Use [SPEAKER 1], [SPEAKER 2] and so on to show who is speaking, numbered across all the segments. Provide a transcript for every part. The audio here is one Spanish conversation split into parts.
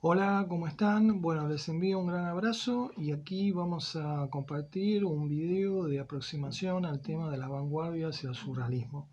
[SPEAKER 1] Hola, ¿cómo están? Bueno, les envío un gran abrazo y aquí vamos a compartir un video de aproximación al tema de las vanguardias y el surrealismo.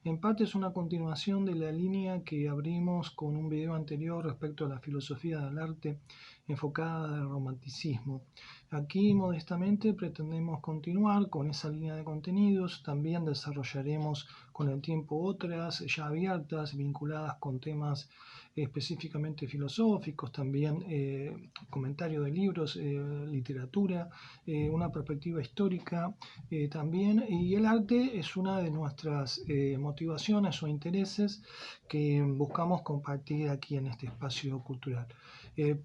[SPEAKER 1] En parte es una continuación de la línea que abrimos con un video anterior respecto a la filosofía del arte enfocada al romanticismo. Aquí modestamente pretendemos continuar con esa línea de contenidos, también desarrollaremos con el tiempo otras ya abiertas vinculadas con temas específicamente filosóficos, también comentarios de libros, literatura, una perspectiva histórica también, y el arte es una de nuestras motivaciones o intereses que buscamos compartir aquí en este espacio cultural.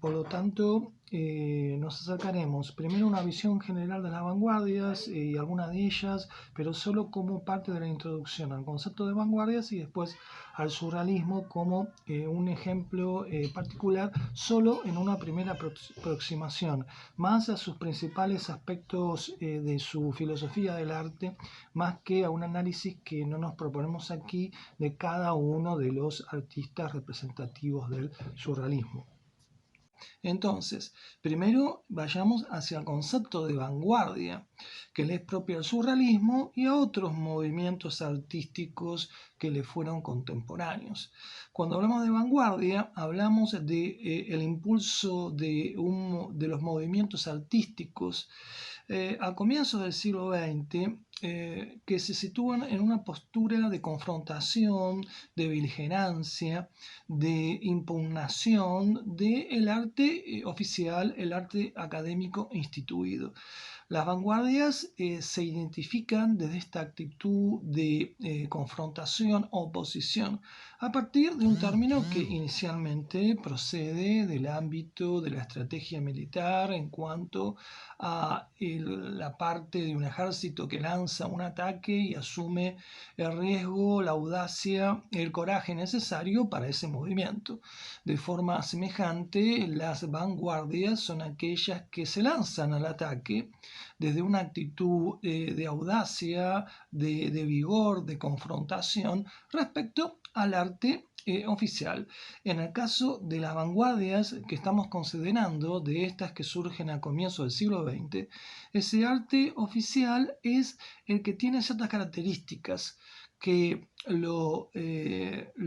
[SPEAKER 1] Por lo tanto, nos acercaremos primero a una visión general de las vanguardias y algunas de ellas, pero solo como parte de la introducción al concepto de vanguardias y después al surrealismo como un ejemplo particular solo en una primera aproximación, más a sus principales aspectos de su filosofía del arte, más que a un análisis que no nos proponemos aquí de cada uno de los artistas representativos del surrealismo. Entonces, primero vayamos hacia el concepto de vanguardia, que le es propio al surrealismo y a otros movimientos artísticos que le fueron contemporáneos. Cuando hablamos de vanguardia, hablamos de el impulso de los movimientos artísticos a comienzos del siglo XX, que se sitúan en una postura de confrontación, de beligerancia, de impugnación del arte oficial, el arte académico instituido. Las vanguardias se identifican desde esta actitud de confrontación, oposición, a partir de un término que inicialmente procede del ámbito de la estrategia militar en cuanto a la parte de un ejército que lanza un ataque y asume el riesgo, la audacia, el coraje necesario para ese movimiento. De forma semejante, las vanguardias son aquellas que se lanzan al ataque desde una actitud de audacia, de vigor, de confrontación respecto al arte oficial. En el caso de las vanguardias que estamos considerando, de estas que surgen a comienzos del siglo XX, ese arte oficial es el que tiene ciertas características que lo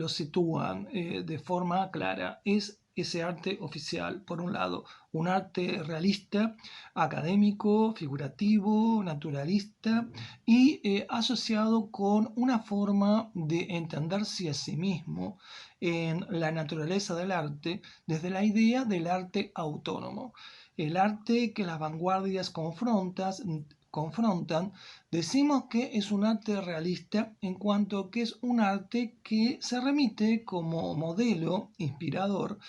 [SPEAKER 1] sitúan de forma clara. Es ese arte oficial, por un lado, un arte realista, académico, figurativo, naturalista y asociado con una forma de entenderse a sí mismo en la naturaleza del arte desde la idea del arte autónomo. El arte que las vanguardias confrontan, decimos que es un arte realista en cuanto que es un arte que se remite como modelo inspirador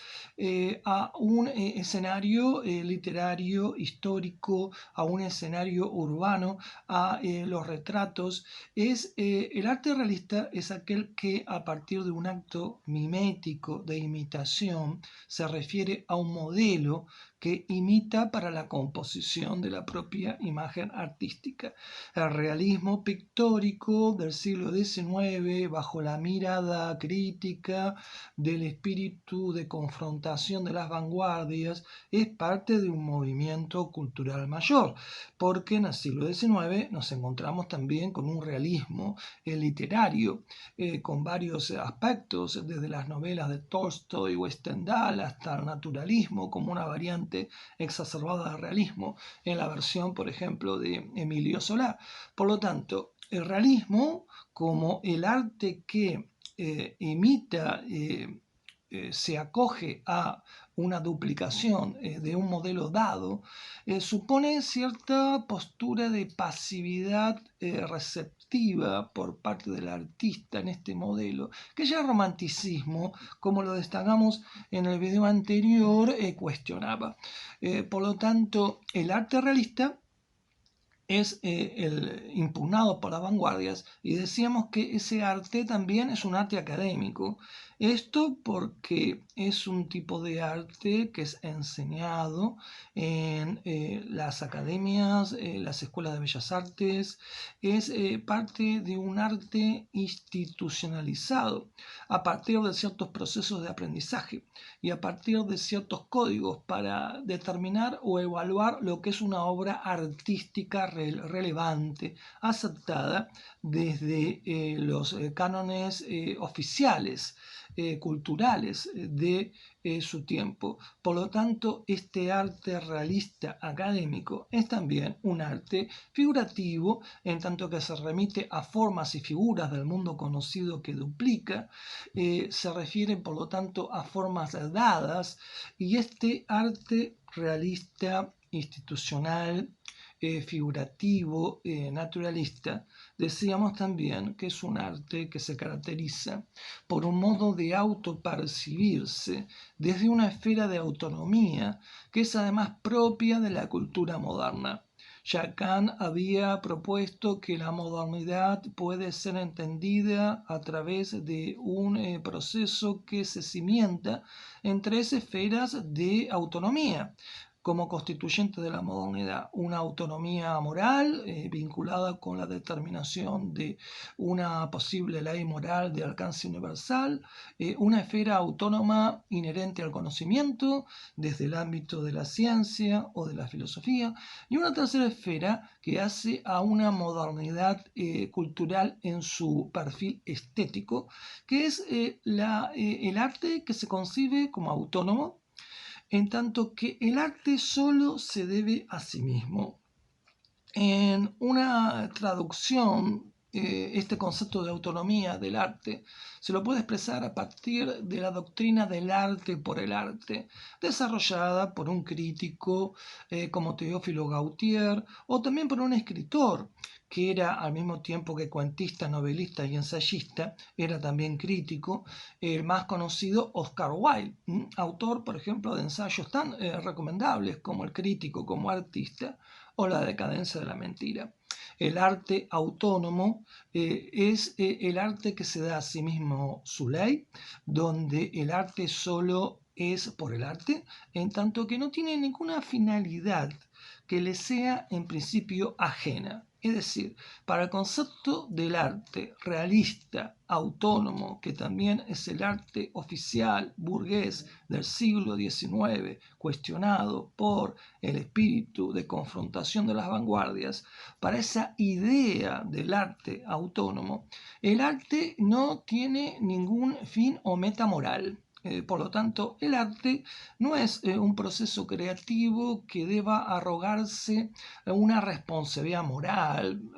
[SPEAKER 1] a un escenario literario, histórico, a un escenario urbano, a los retratos. El arte realista es aquel que a partir de un acto mimético de imitación se refiere a un modelo que imita para la composición de la propia imagen artística. El realismo pictórico del siglo XIX, bajo la mirada crítica del espíritu de confrontación de las vanguardias, es parte de un movimiento cultural mayor, porque en el siglo XIX nos encontramos también con un realismo literario, con varios aspectos, desde las novelas de Tolstoy o Stendhal hasta el naturalismo como una variante exacerbada de realismo en la versión, por ejemplo, de Emilio Solá. Por lo tanto, el realismo como el arte que imita, se acoge a una duplicación de un modelo dado, supone cierta postura de pasividad receptiva por parte del artista en este modelo, que ya el romanticismo, como lo destacamos en el video anterior, cuestionaba. Por lo tanto, el arte realista es el impugnado por las vanguardias y decíamos que ese arte también es un arte académico Esto porque es un tipo de arte que es enseñado en las academias, las escuelas de bellas artes, es parte de un arte institucionalizado a partir de ciertos procesos de aprendizaje y a partir de ciertos códigos para determinar o evaluar lo que es una obra artística relevante, aceptada desde los cánones oficiales culturales de su tiempo. Por lo tanto, este arte realista académico es también un arte figurativo, en tanto que se remite a formas y figuras del mundo conocido que duplica, se refiere por lo tanto a formas dadas, y este arte realista institucional, figurativo, naturalista, decíamos también que es un arte que se caracteriza por un modo de autopercibirse desde una esfera de autonomía que es además propia de la cultura moderna. Ya Kant había propuesto que la modernidad puede ser entendida a través de un proceso que se cimienta en tres esferas de autonomía como constituyente de la modernidad: una autonomía moral vinculada con la determinación de una posible ley moral de alcance universal, una esfera autónoma inherente al conocimiento desde el ámbito de la ciencia o de la filosofía, y una tercera esfera que hace a una modernidad cultural en su perfil estético, que es el arte que se concibe como autónomo, en tanto que el arte solo se debe a sí mismo. En una traducción, este concepto de autonomía del arte se lo puede expresar a partir de la doctrina del arte por el arte, desarrollada por un crítico como Teófilo Gautier, o también por un escritor que era al mismo tiempo que cuentista, novelista y ensayista, era también crítico, el más conocido Oscar Wilde, autor, por ejemplo, de ensayos tan recomendables como El crítico como artista o La decadencia de la mentira. El arte autónomo es el arte que se da a sí mismo su ley, donde el arte solo es por el arte, en tanto que no tiene ninguna finalidad que le sea en principio ajena. Es decir, para el concepto del arte realista, autónomo, que también es el arte oficial burgués del siglo XIX, cuestionado por el espíritu de confrontación de las vanguardias, para esa idea del arte autónomo, el arte no tiene ningún fin o meta moral. Por lo tanto, el arte no es un proceso creativo que deba arrogarse una responsabilidad moral,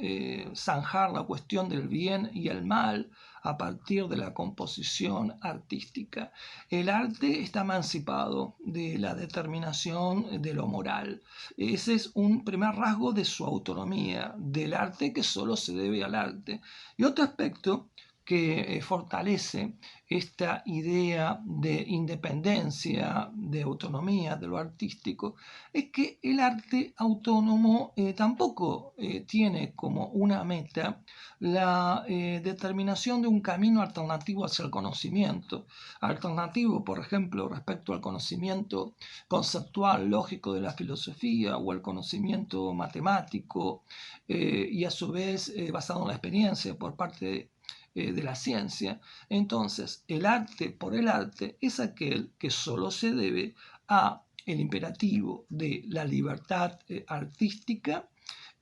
[SPEAKER 1] zanjar la cuestión del bien y el mal a partir de la composición artística. El arte está emancipado de la determinación de lo moral. Ese es un primer rasgo de su autonomía, del arte que solo se debe al arte. Y otro aspecto que fortalece esta idea de independencia, de autonomía de lo artístico, es que el arte autónomo tampoco tiene como una meta la determinación de un camino alternativo hacia el conocimiento. Alternativo, por ejemplo, respecto al conocimiento conceptual, lógico de la filosofía o al conocimiento matemático y a su vez basado en la experiencia por parte de la ciencia. Entonces, el arte por el arte es aquel que solo se debe a el imperativo de la libertad artística,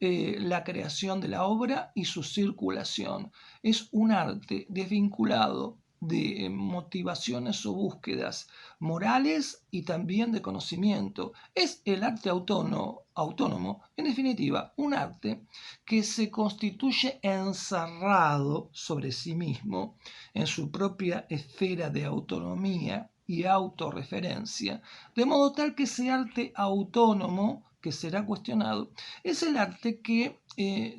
[SPEAKER 1] la creación de la obra y su circulación. Es un arte desvinculado de motivaciones o búsquedas morales y también de conocimiento. Es el arte autónomo, en definitiva, un arte que se constituye encerrado sobre sí mismo, en su propia esfera de autonomía y autorreferencia, de modo tal que ese arte autónomo que será cuestionado es el arte que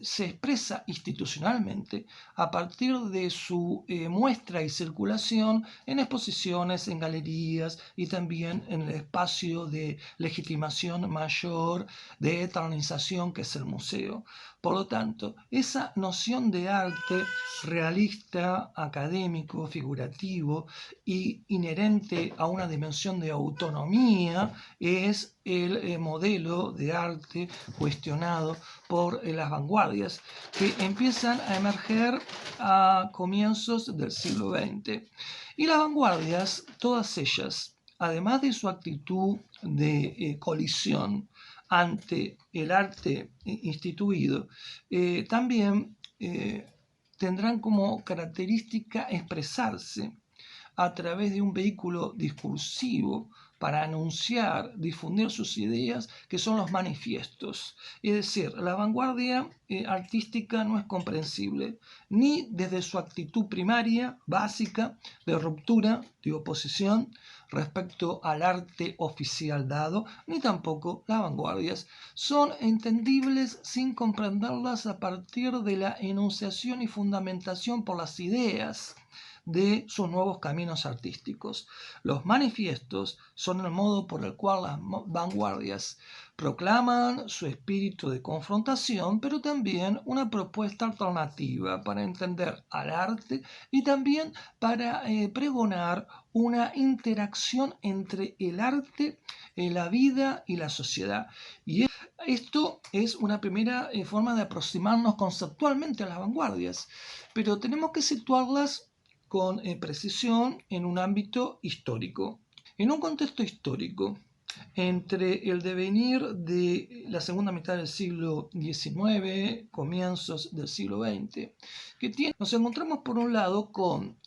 [SPEAKER 1] se expresa institucionalmente a partir de su muestra y circulación en exposiciones, en galerías y también en el espacio de legitimación mayor de eternización que es el museo. Por lo tanto, esa noción de arte realista, académico, figurativo y inherente a una dimensión de autonomía es el modelo de arte cuestionado por las vanguardias que empiezan a emerger a comienzos del siglo XX. Y las vanguardias, todas ellas, además de su actitud de colisión ante el arte instituido, también tendrán como característica expresarse a través de un vehículo discursivo para anunciar, difundir sus ideas, que son los manifiestos. Es decir, la vanguardia artística no es comprensible ni desde su actitud primaria, básica, de ruptura, de oposición respecto al arte oficial dado, ni tampoco las vanguardias son entendibles sin comprenderlas a partir de la enunciación y fundamentación por las ideas de sus nuevos caminos artísticos. Los manifiestos son el modo por el cual las vanguardias proclaman su espíritu de confrontación, pero también una propuesta alternativa para entender al arte y también para pregonar una interacción entre el arte, la vida y la sociedad. Y esto es una primera forma de aproximarnos conceptualmente a las vanguardias, pero tenemos que situarlas con precisión en un ámbito histórico. En un contexto histórico, entre el devenir de la segunda mitad del siglo XIX, comienzos del siglo XX, nos encontramos por un lado con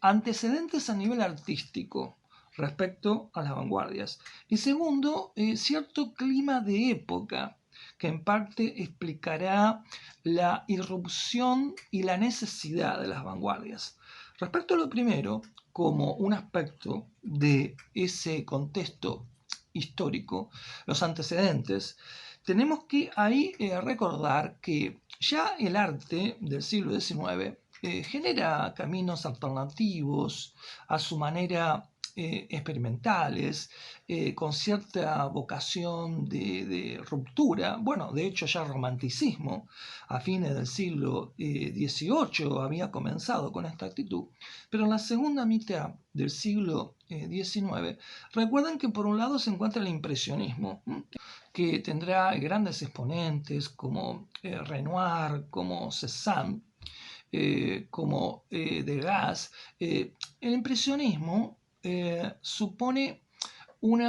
[SPEAKER 1] antecedentes a nivel artístico respecto a las vanguardias y segundo, cierto clima de época que en parte explicará la irrupción y la necesidad de las vanguardias. Respecto a lo primero, como un aspecto de ese contexto histórico, los antecedentes, tenemos que ahí recordar que ya el arte del siglo XIX genera caminos alternativos a su manera experimentales, con cierta vocación de ruptura. Bueno, de hecho ya el romanticismo a fines del siglo XVIII había comenzado con esta actitud, pero en la segunda mitad del siglo XIX, recuerden que por un lado se encuentra el impresionismo, que tendrá grandes exponentes como Renoir, como Cézanne, como Degas. El impresionismo supone un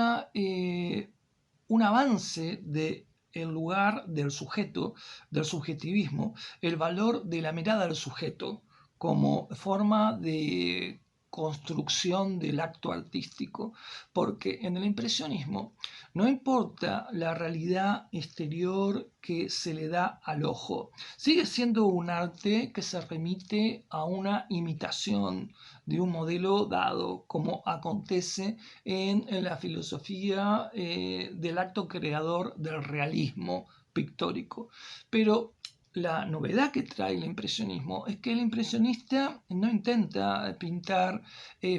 [SPEAKER 1] avance del lugar del sujeto, del subjetivismo, el valor de la mirada del sujeto como forma de construcción del acto artístico, porque en el impresionismo no importa la realidad exterior que se le da al ojo, sigue siendo un arte que se remite a una imitación de un modelo dado, como acontece en la filosofía del acto creador del realismo pictórico. Pero la novedad que trae el impresionismo es que el impresionista no intenta pintar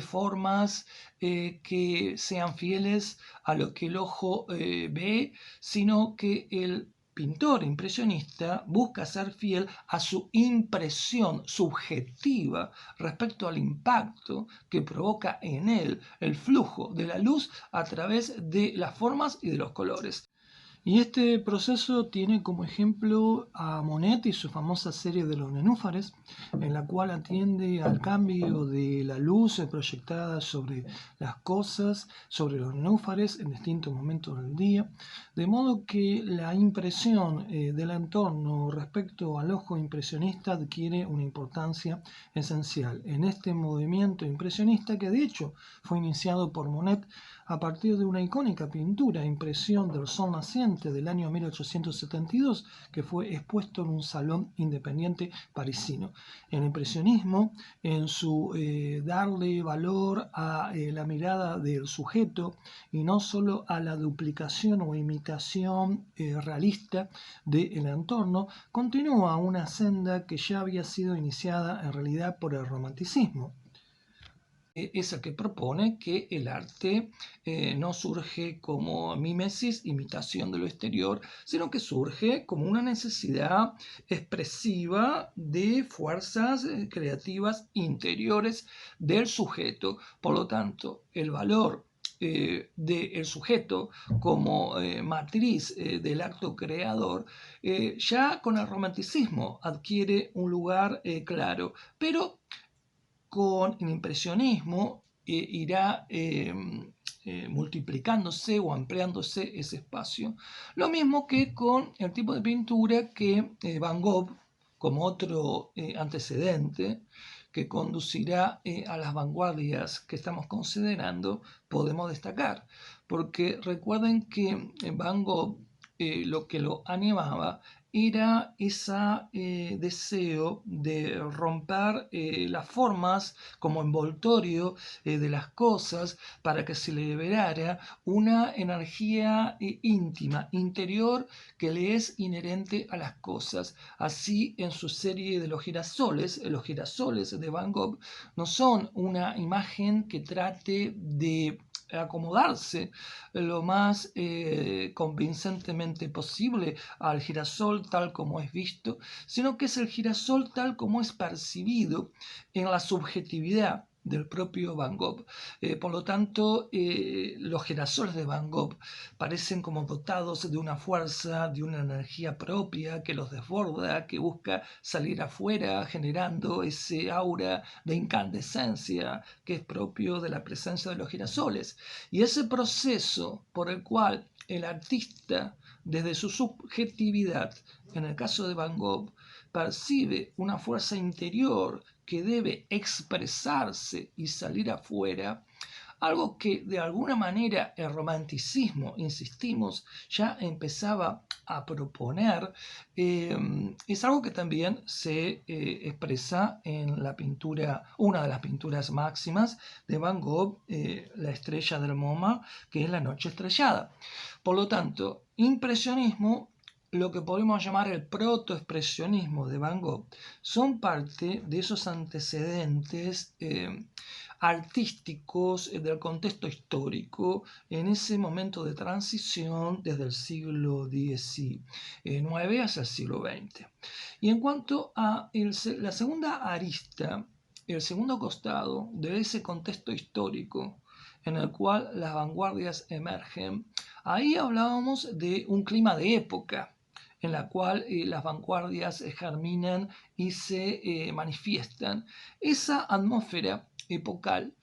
[SPEAKER 1] formas que sean fieles a lo que el ojo ve, sino que el pintor impresionista busca ser fiel a su impresión subjetiva respecto al impacto que provoca en él el flujo de la luz a través de las formas y de los colores. Y este proceso tiene como ejemplo a Monet y su famosa serie de los nenúfares, en la cual atiende al cambio de la luz proyectada sobre las cosas, sobre los nenúfares en distintos momentos del día, de modo que la impresión del entorno respecto al ojo impresionista adquiere una importancia esencial en este movimiento impresionista que de hecho fue iniciado por Monet a partir de una icónica pintura, Impresión del Sol Naciente del año 1872, que fue expuesto en un salón independiente parisino. El impresionismo, en su darle valor a la mirada del sujeto y no solo a la duplicación o imitación realista del entorno, continúa una senda que ya había sido iniciada en realidad por el romanticismo. es el que propone que el arte no surge como mimesis, imitación de lo exterior, sino que surge como una necesidad expresiva de fuerzas creativas interiores del sujeto. Por lo tanto, el valor del sujeto como matriz del acto creador, ya con el romanticismo adquiere un lugar claro, pero con el impresionismo irá multiplicándose o ampliándose ese espacio. Lo mismo que con el tipo de pintura que Van Gogh, como otro antecedente que conducirá a las vanguardias que estamos considerando, podemos destacar. Porque recuerden que Van Gogh lo que lo animaba era ese deseo de romper las formas como envoltorio de las cosas para que se liberara una energía íntima, interior, que le es inherente a las cosas. Así, en su serie de los girasoles de Van Gogh no son una imagen que trate de acomodarse lo más convincentemente posible al girasol tal como es visto, sino que es el girasol tal como es percibido en la subjetividad del propio Van Gogh. Por lo tanto, los girasoles de Van Gogh parecen como dotados de una fuerza, de una energía propia que los desborda, que busca salir afuera, generando ese aura de incandescencia que es propio de la presencia de los girasoles. Y ese proceso por el cual el artista, desde su subjetividad, en el caso de Van Gogh, percibe una fuerza interior que debe expresarse y salir afuera, algo que de alguna manera el romanticismo, insistimos, ya empezaba a proponer, es algo que también se expresa en la pintura, una de las pinturas máximas de Van Gogh, La estrella del MoMA, que es La noche estrellada. Por lo tanto, impresionismo, lo que podemos llamar el protoexpresionismo de Van Gogh, son parte de esos antecedentes artísticos del contexto histórico en ese momento de transición desde el siglo XIX hacia el siglo XX. Y en cuanto a la segunda arista, el segundo costado de ese contexto histórico en el cual las vanguardias emergen, ahí hablábamos de un clima de época en la cual las vanguardias germinan y se manifiestan. Esa atmósfera epocal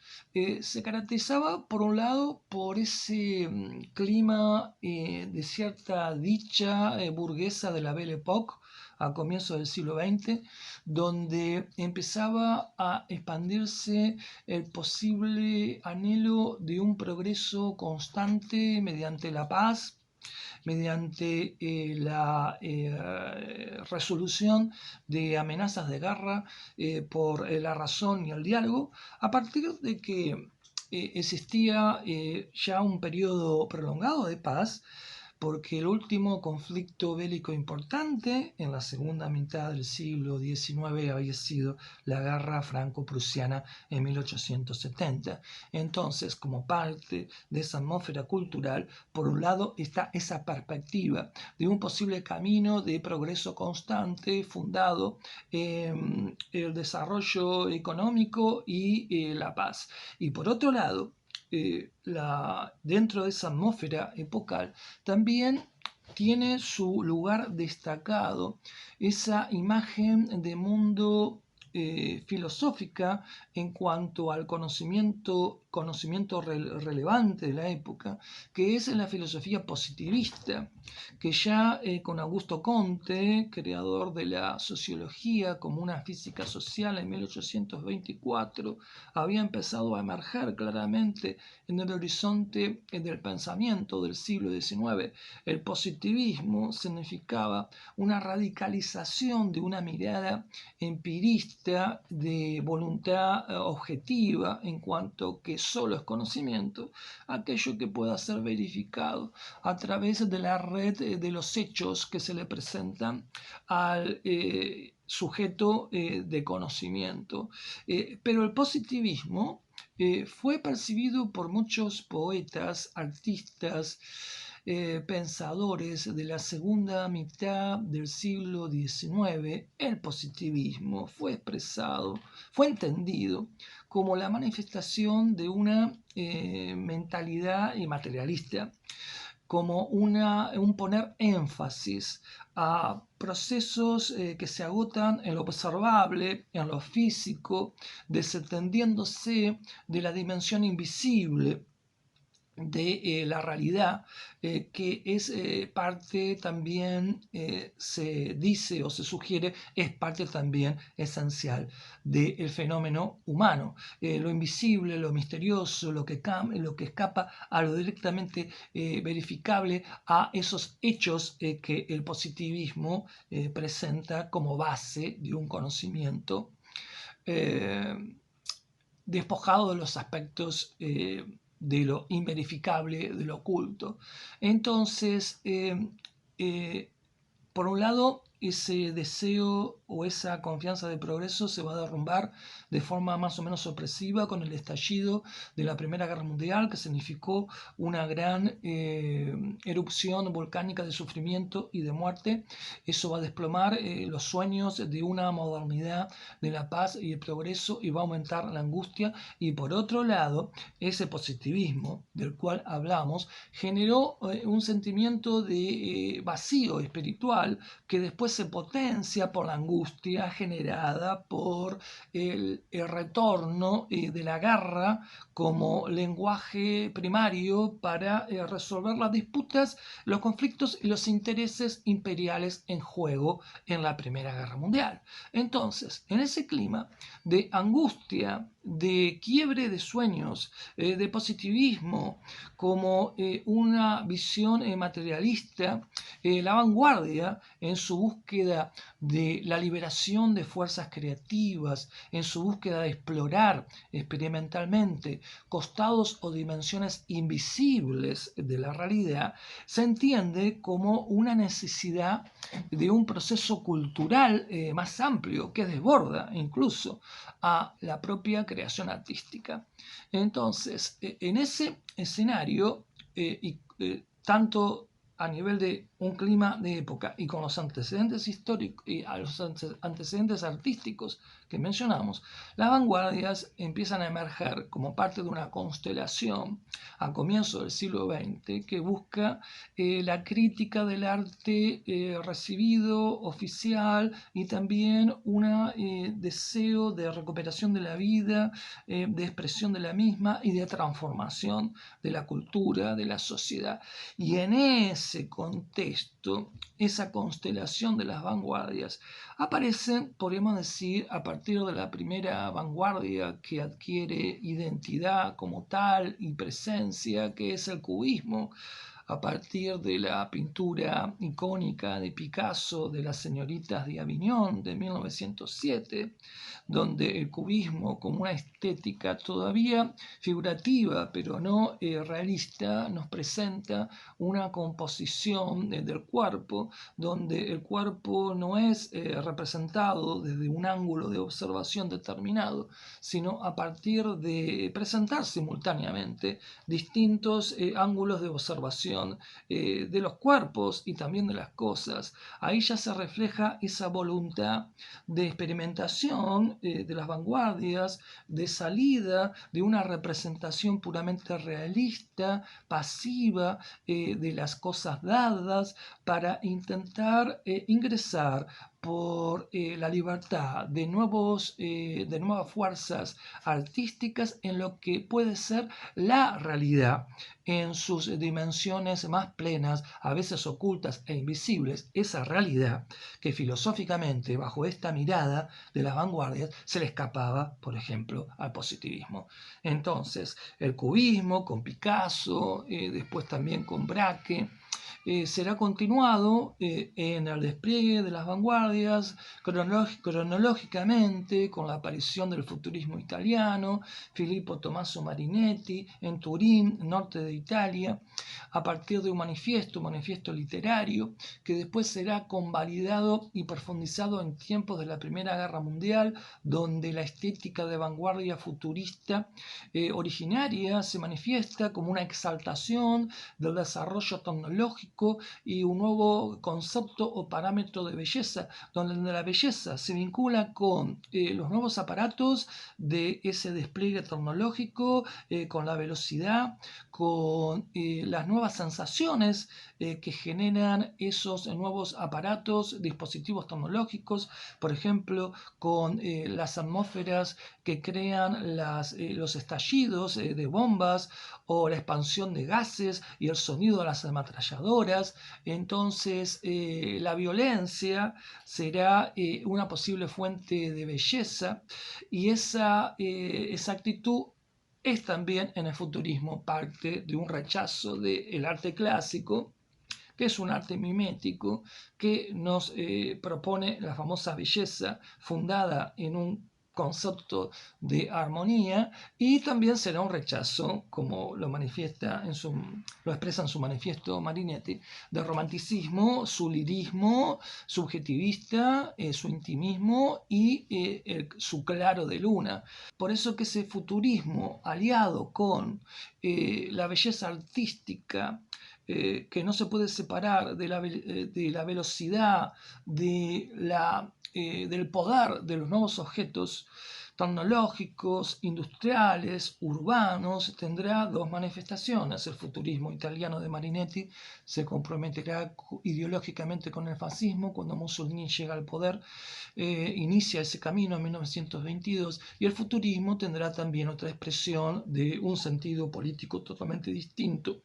[SPEAKER 1] se caracterizaba por un lado por ese clima de cierta dicha burguesa de la Belle Époque a comienzos del siglo XX, donde empezaba a expandirse el posible anhelo de un progreso constante mediante la paz, mediante la resolución de amenazas de guerra por la razón y el diálogo, a partir de que existía ya un periodo prolongado de paz, porque el último conflicto bélico importante en la segunda mitad del siglo XIX había sido la guerra franco-prusiana en 1870. Entonces, como parte de esa atmósfera cultural, por un lado está esa perspectiva de un posible camino de progreso constante fundado en el desarrollo económico y la paz. Y por otro lado, dentro de esa atmósfera epocal también tiene su lugar destacado esa imagen de mundo filosófica en cuanto al conocimiento relevante de la época, que es la filosofía positivista, que ya con Augusto Comte, creador de la sociología como una física social en 1824, había empezado a emerger claramente en el horizonte del pensamiento del siglo XIX. El positivismo significaba una radicalización de una mirada empirista de voluntad objetiva en cuanto que solo es conocimiento, aquello que pueda ser verificado a través de la red de los hechos que se le presentan al sujeto de conocimiento. Pero el positivismo fue percibido por muchos poetas, artistas, pensadores de la segunda mitad del siglo XIX. El positivismo fue expresado, fue entendido como la manifestación de una mentalidad materialista, como un poner énfasis a procesos que se agotan en lo observable, en lo físico, desentendiéndose de la dimensión invisible de la realidad, que es parte también, se dice o se sugiere, es parte también esencial del fenómeno humano. Lo invisible, lo misterioso, lo que escapa a lo directamente verificable, a esos hechos que el positivismo presenta como base de un conocimiento despojado de los aspectos de lo inverificable, de lo oculto. Entonces, por un lado, ese deseo o esa confianza de progreso se va a derrumbar de forma más o menos sorpresiva con el estallido de la Primera Guerra Mundial, que significó una gran erupción volcánica de sufrimiento y de muerte. Eso va a desplomar los sueños de una modernidad de la paz y el progreso, y va a aumentar la angustia. Y por otro lado, ese positivismo del cual hablamos generó un sentimiento de vacío espiritual, que después se potencia por la angustia generada por el retorno de la guerra como lenguaje primario para resolver las disputas, los conflictos y los intereses imperiales en juego en la Primera Guerra Mundial. Entonces, en ese clima de angustia, de quiebre de sueños, de positivismo, como una visión materialista, la vanguardia, en su búsqueda de la liberación de fuerzas creativas, en su búsqueda de explorar experimentalmente costados o dimensiones invisibles de la realidad, se entiende como una necesidad de un proceso cultural más amplio, que desborda incluso a la propia creación artística. Entonces, en ese escenario, tanto a nivel de un clima de época y con los antecedentes históricos y a los antecedentes artísticos que mencionamos, las vanguardias empiezan a emerger como parte de una constelación a comienzos del siglo XX que busca la crítica del arte recibido, oficial, y también un deseo de recuperación de la vida, de expresión de la misma y de transformación de la cultura, de la sociedad. Y en ese contexto, esa constelación de las vanguardias, aparecen, podríamos decir, a partir de la primera vanguardia que adquiere identidad como tal y presencia, que es el cubismo, a partir de la pintura icónica de Picasso de las señoritas de Aviñón de 1907, donde el cubismo, como una estética todavía figurativa pero no realista, nos presenta una composición del cuerpo, donde el cuerpo no es representado desde un ángulo de observación determinado, sino a partir de presentar simultáneamente distintos ángulos de observación de los cuerpos y también de las cosas. Ahí ya se refleja esa voluntad de experimentación de las vanguardias, de salida de una representación puramente realista, pasiva, de las cosas dadas, para intentar ingresar por la libertad de nuevas fuerzas artísticas en lo que puede ser la realidad en sus dimensiones más plenas, a veces ocultas e invisibles, esa realidad que filosóficamente, bajo esta mirada de las vanguardias, se le escapaba, por ejemplo, al positivismo. Entonces, el cubismo con Picasso, después también con Braque, será continuado en el despliegue de las vanguardias cronológicamente con la aparición del futurismo italiano, Filippo Tommaso Marinetti en Turín, norte de Italia, a partir de un manifiesto literario, que después será convalidado y profundizado en tiempos de la Primera Guerra Mundial, donde la estética de vanguardia futurista originaria se manifiesta como una exaltación del desarrollo tecnológico y un nuevo concepto o parámetro de belleza, donde la belleza se vincula con los nuevos aparatos de ese despliegue tecnológico, con la velocidad, con las nuevas sensaciones que generan esos nuevos aparatos, dispositivos tecnológicos, por ejemplo, con las atmósferas que crean los estallidos de bombas o la expansión de gases y el sonido de las ametralladoras. Entonces, la violencia será una posible fuente de belleza, y esa actitud es también en el futurismo parte de un rechazo del arte clásico, que es un arte mimético que nos propone la famosa belleza fundada en un concepto de armonía, y también será un rechazo, como lo expresa en su manifiesto Marinetti, del romanticismo, su lirismo subjetivista, su intimismo y su claro de luna. Por eso que ese futurismo aliado con la belleza artística, que no se puede separar de la velocidad, del poder de los nuevos objetos tecnológicos, industriales, urbanos, tendrá dos manifestaciones. El futurismo italiano de Marinetti se comprometerá ideológicamente con el fascismo cuando Mussolini llega al poder, inicia ese camino en 1922, y el futurismo tendrá también otra expresión de un sentido político totalmente distinto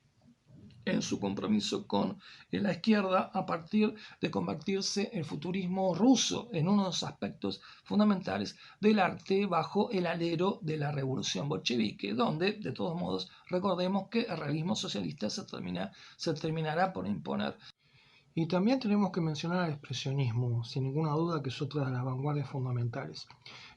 [SPEAKER 1] en su compromiso con la izquierda, a partir de convertirse el futurismo ruso en uno de los aspectos fundamentales del arte bajo el alero de la revolución bolchevique, donde, de todos modos, recordemos que el realismo socialista se terminará por imponer. Y también tenemos que mencionar el expresionismo, sin ninguna duda que es otra de las vanguardias fundamentales.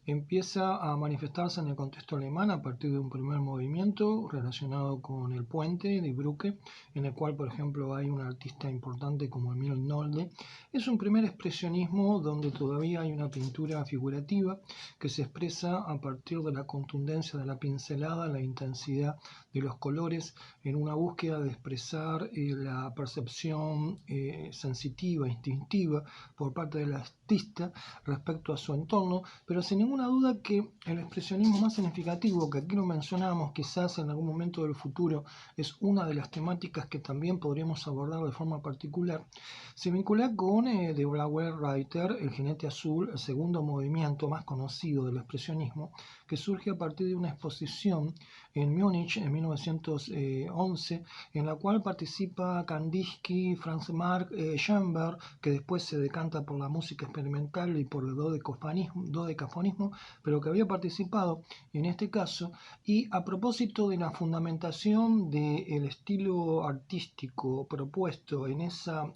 [SPEAKER 1] Empieza a manifestarse en el contexto alemán a partir de un primer movimiento relacionado con el puente de Brücke, en el cual, por ejemplo, hay un artista importante como Emil Nolde. Es un primer expresionismo donde todavía hay una pintura figurativa que se expresa a partir de la contundencia de la pincelada, la intensidad de los colores, en una búsqueda de expresar la percepción sensitiva, instintiva por parte del artista respecto a su entorno, pero sin ninguna duda que el expresionismo más significativo, que aquí lo mencionamos, quizás en algún momento del futuro es una de las temáticas que también podríamos abordar de forma particular, se vincula con de Blauer-Reiter, El jinete azul, el segundo movimiento más conocido del expresionismo, que surge a partir de una exposición en Múnich en 1911, en la cual participa Kandinsky, Franz Marc, Schoenberg, que después se decanta por la música experimental y por el dodecafonismo, pero que había participado en este caso. Y a propósito de la fundamentación del estilo artístico propuesto en esa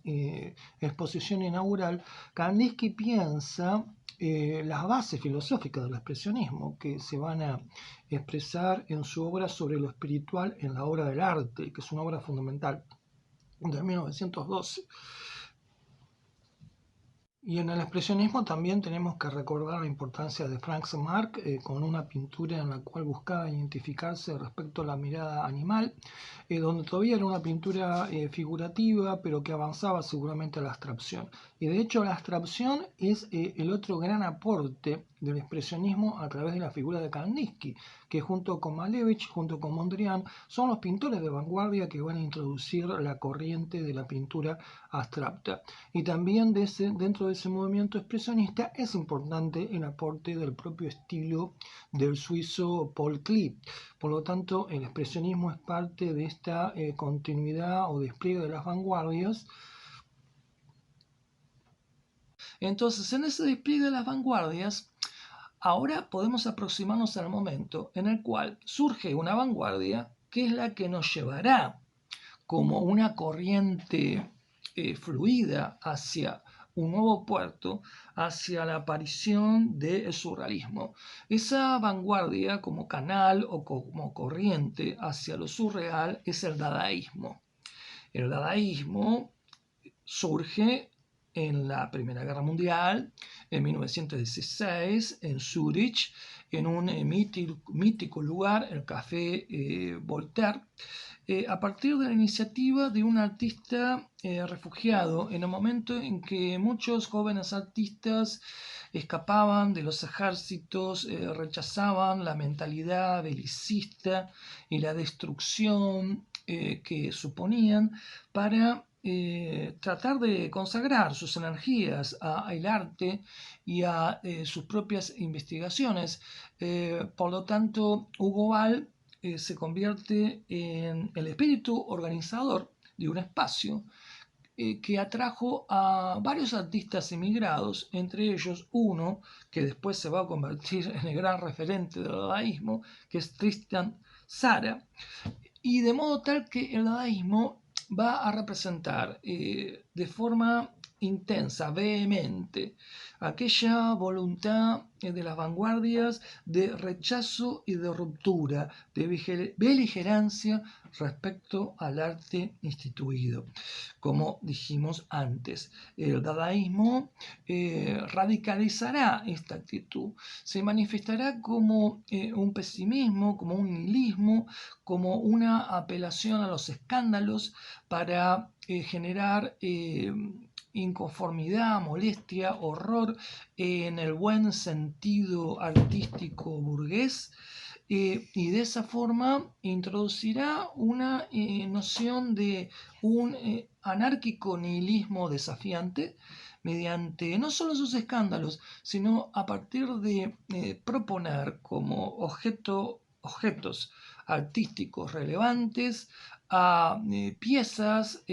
[SPEAKER 1] exposición inaugural, Kandinsky piensa las bases filosóficas del expresionismo, que se van a expresar en su obra sobre lo espiritual en la obra del arte, que es una obra fundamental de 1912. Y en el expresionismo también tenemos que recordar la importancia de Franz Marc, con una pintura en la cual buscaba identificarse respecto a la mirada animal, donde todavía era una pintura figurativa, pero que avanzaba seguramente a la abstracción. Y de hecho la abstracción es el otro gran aporte del expresionismo a través de la figura de Kandinsky, que junto con Malevich, junto con Mondrian, son los pintores de vanguardia que van a introducir la corriente de la pintura abstracta. Y también dentro de ese movimiento expresionista es importante el aporte del propio estilo del suizo Paul Klee. Por lo tanto, el expresionismo es parte de esta continuidad o despliegue de las vanguardias. Entonces, en ese despliegue de las vanguardias, ahora podemos aproximarnos al momento en el cual surge una vanguardia que es la que nos llevará como una corriente fluida hacia un nuevo puerto, hacia la aparición del surrealismo. Esa vanguardia como canal o como corriente hacia lo surreal es el dadaísmo. El dadaísmo surge en la Primera Guerra Mundial, en 1916, en Zúrich, en un mítico lugar, el Café Voltaire, a partir de la iniciativa de un artista refugiado en el momento en que muchos jóvenes artistas escapaban de los ejércitos, rechazaban la mentalidad belicista y la destrucción que suponían para tratar de consagrar sus energías al arte y a sus propias investigaciones. Por lo tanto, Hugo Ball se convierte en el espíritu organizador de un espacio que atrajo a varios artistas emigrados, entre ellos uno que después se va a convertir en el gran referente del dadaísmo, que es Tristan Tzara, y de modo tal que el dadaísmo va a representar de forma intensa, vehemente, aquella voluntad de las vanguardias de rechazo y de ruptura, de beligerancia respecto al arte instituido. Como dijimos antes, el dadaísmo radicalizará esta actitud, se manifestará como un pesimismo, como un nihilismo, como una apelación a los escándalos para generar inconformidad, molestia, horror en el buen sentido artístico burgués, y de esa forma introducirá una noción de un anárquico nihilismo desafiante mediante no solo sus escándalos, sino a partir de proponer como objetos artísticos relevantes a piezas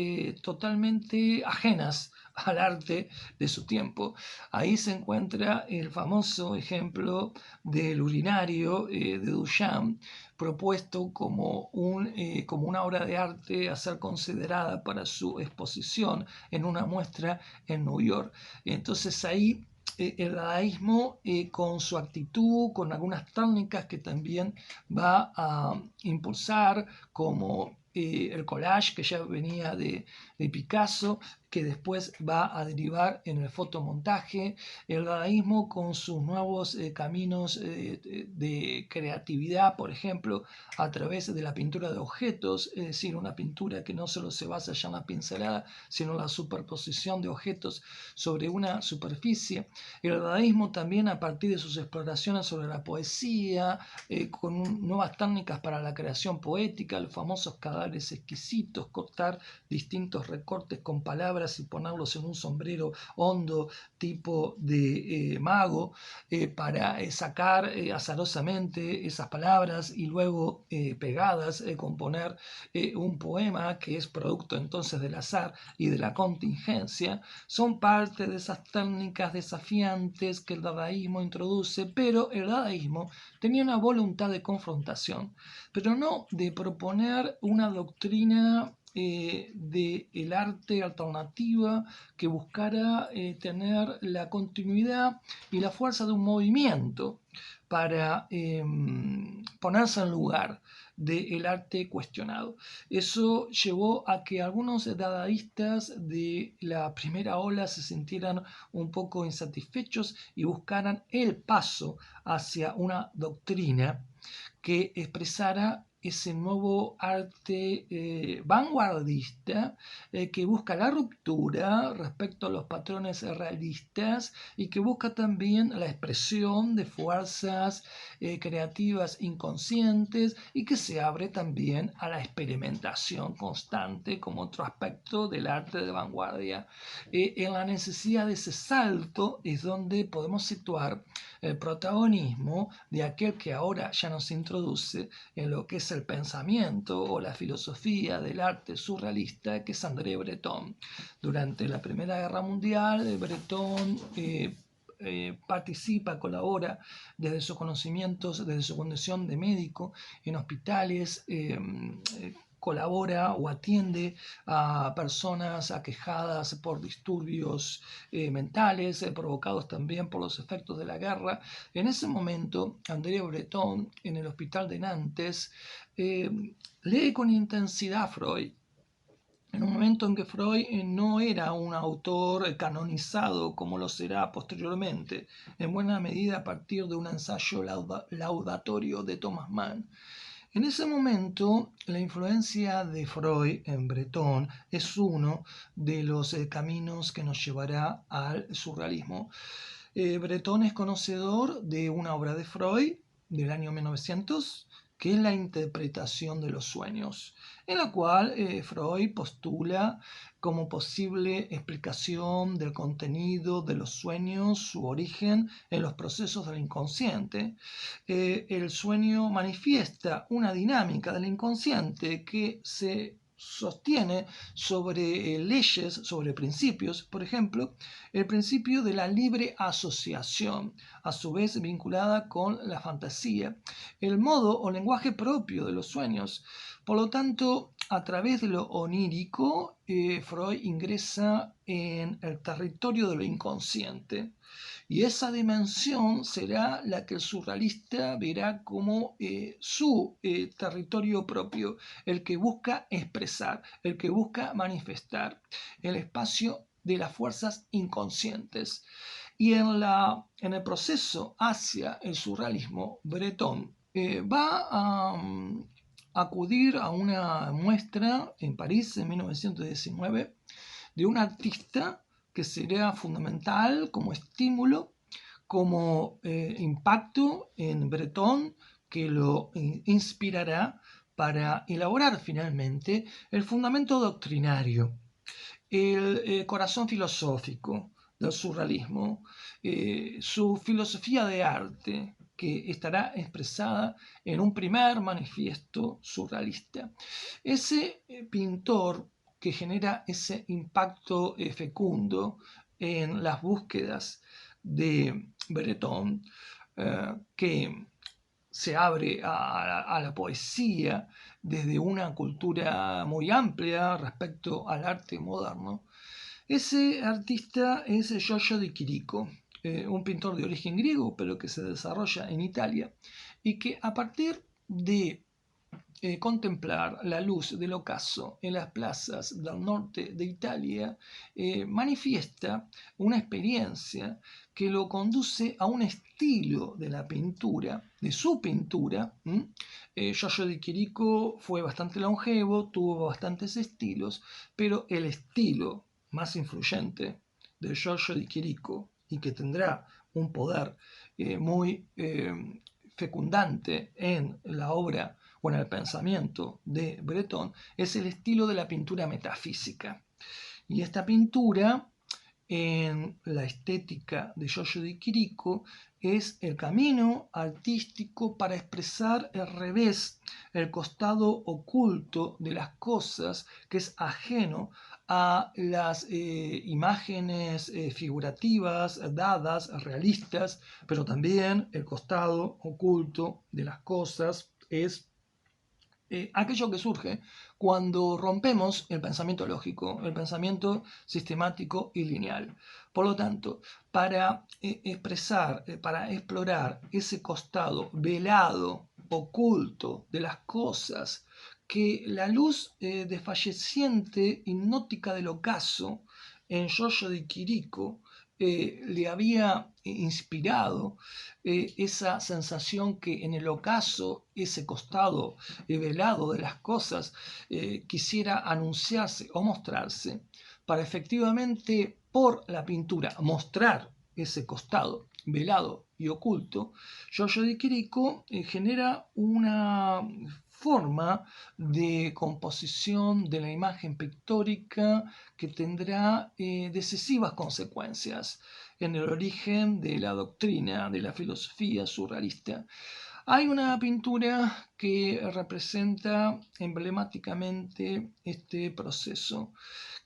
[SPEAKER 1] totalmente ajenas al arte de su tiempo. Ahí se encuentra el famoso ejemplo del urinario de Duchamp, propuesto como una obra de arte a ser considerada para su exposición en una muestra en New York. Entonces ahí el dadaísmo con su actitud, con algunas técnicas que también va a impulsar, como el collage que ya venía de Picasso, que después va a derivar en el fotomontaje, el dadaísmo con sus nuevos caminos de creatividad, por ejemplo, a través de la pintura de objetos, es decir, una pintura que no solo se basa ya en la pincelada, sino en la superposición de objetos sobre una superficie. El dadaísmo también, a partir de sus exploraciones sobre la poesía, con nuevas técnicas para la creación poética, los famosos cadáveres exquisitos, cortar distintos recortes con palabras y ponerlos en un sombrero hondo tipo de mago para sacar azarosamente esas palabras y luego pegadas componer un poema que es producto entonces del azar y de la contingencia, son parte de esas técnicas desafiantes que el dadaísmo introduce, pero el dadaísmo tenía una voluntad de confrontación, pero no de proponer una doctrina del arte alternativa que buscara tener la continuidad y la fuerza de un movimiento para ponerse en lugar del arte cuestionado. Eso llevó a que algunos dadaístas de la primera ola se sintieran un poco insatisfechos y buscaran el paso hacia una doctrina que expresara ese nuevo arte vanguardista que busca la ruptura respecto a los patrones realistas y que busca también la expresión de fuerzas creativas inconscientes y que se abre también a la experimentación constante como otro aspecto del arte de vanguardia. En la necesidad de ese salto es donde podemos situar el protagonismo de aquel que ahora ya nos introduce en lo que es el pensamiento o la filosofía del arte surrealista, que es André Breton. Durante la Primera Guerra Mundial, Breton participa, colabora desde sus conocimientos, desde su condición de médico en hospitales colabora o atiende a personas aquejadas por disturbios mentales, provocados también por los efectos de la guerra. En ese momento, André Breton, en el hospital de Nantes, lee con intensidad a Freud. En un momento en que Freud no era un autor canonizado como lo será posteriormente, en buena medida a partir de un ensayo laudatorio de Thomas Mann. En ese momento, la influencia de Freud en Breton es uno de los caminos que nos llevará al surrealismo. Breton es conocedor de una obra de Freud del año 1900, que es la interpretación de los sueños, en la cual Freud postula como posible explicación del contenido de los sueños, su origen en los procesos del inconsciente. El sueño manifiesta una dinámica del inconsciente que se sostiene sobre leyes, sobre principios. Por ejemplo, el principio de la libre asociación, a su vez vinculada con la fantasía, el modo o lenguaje propio de los sueños. Por lo tanto, a través de lo onírico, Freud ingresa en el territorio de lo inconsciente. Y esa dimensión será la que el surrealista verá como su territorio propio, el que busca expresar, el que busca manifestar, el espacio de las fuerzas inconscientes. Y en el proceso hacia el surrealismo, Breton va a acudir a una muestra en París en 1919 de un artista que será fundamental como estímulo, como impacto en Breton, que lo inspirará para elaborar finalmente el fundamento doctrinario, el corazón filosófico del surrealismo, su filosofía de arte, que estará expresada en un primer manifiesto surrealista. Ese pintor que genera ese impacto fecundo en las búsquedas de Breton, que se abre a la poesía desde una cultura muy amplia respecto al arte moderno. Ese artista es Giorgio de Chirico, un pintor de origen griego, pero que se desarrolla en Italia, y que a partir de contemplar la luz del ocaso en las plazas del norte de Italia, manifiesta una experiencia que lo conduce a un estilo de la pintura, de su pintura. Giorgio de Chirico fue bastante longevo, tuvo bastantes estilos, pero el estilo más influyente de Giorgio de Chirico, y que tendrá un poder muy fecundante en la obra o en el pensamiento de Breton, es el estilo de la pintura metafísica. Y esta pintura, en la estética de Giorgio de Chirico, es el camino artístico para expresar el revés, el costado oculto de las cosas, que es ajeno a las imágenes figurativas, dadas, realistas, pero también el costado oculto de las cosas es aquello que surge cuando rompemos el pensamiento lógico, el pensamiento sistemático y lineal. Por lo tanto, para expresar, para explorar ese costado velado, oculto de las cosas, que la luz desfalleciente, hipnótica del ocaso en Giorgio de Chirico le había inspirado esa sensación que en el ocaso, ese costado velado de las cosas, quisiera anunciarse o mostrarse, para efectivamente por la pintura mostrar ese costado velado y oculto. Giorgio de Chirico genera una forma de composición de la imagen pictórica que tendrá decisivas consecuencias en el origen de la doctrina, de la filosofía surrealista. Hay una pintura que representa emblemáticamente este proceso,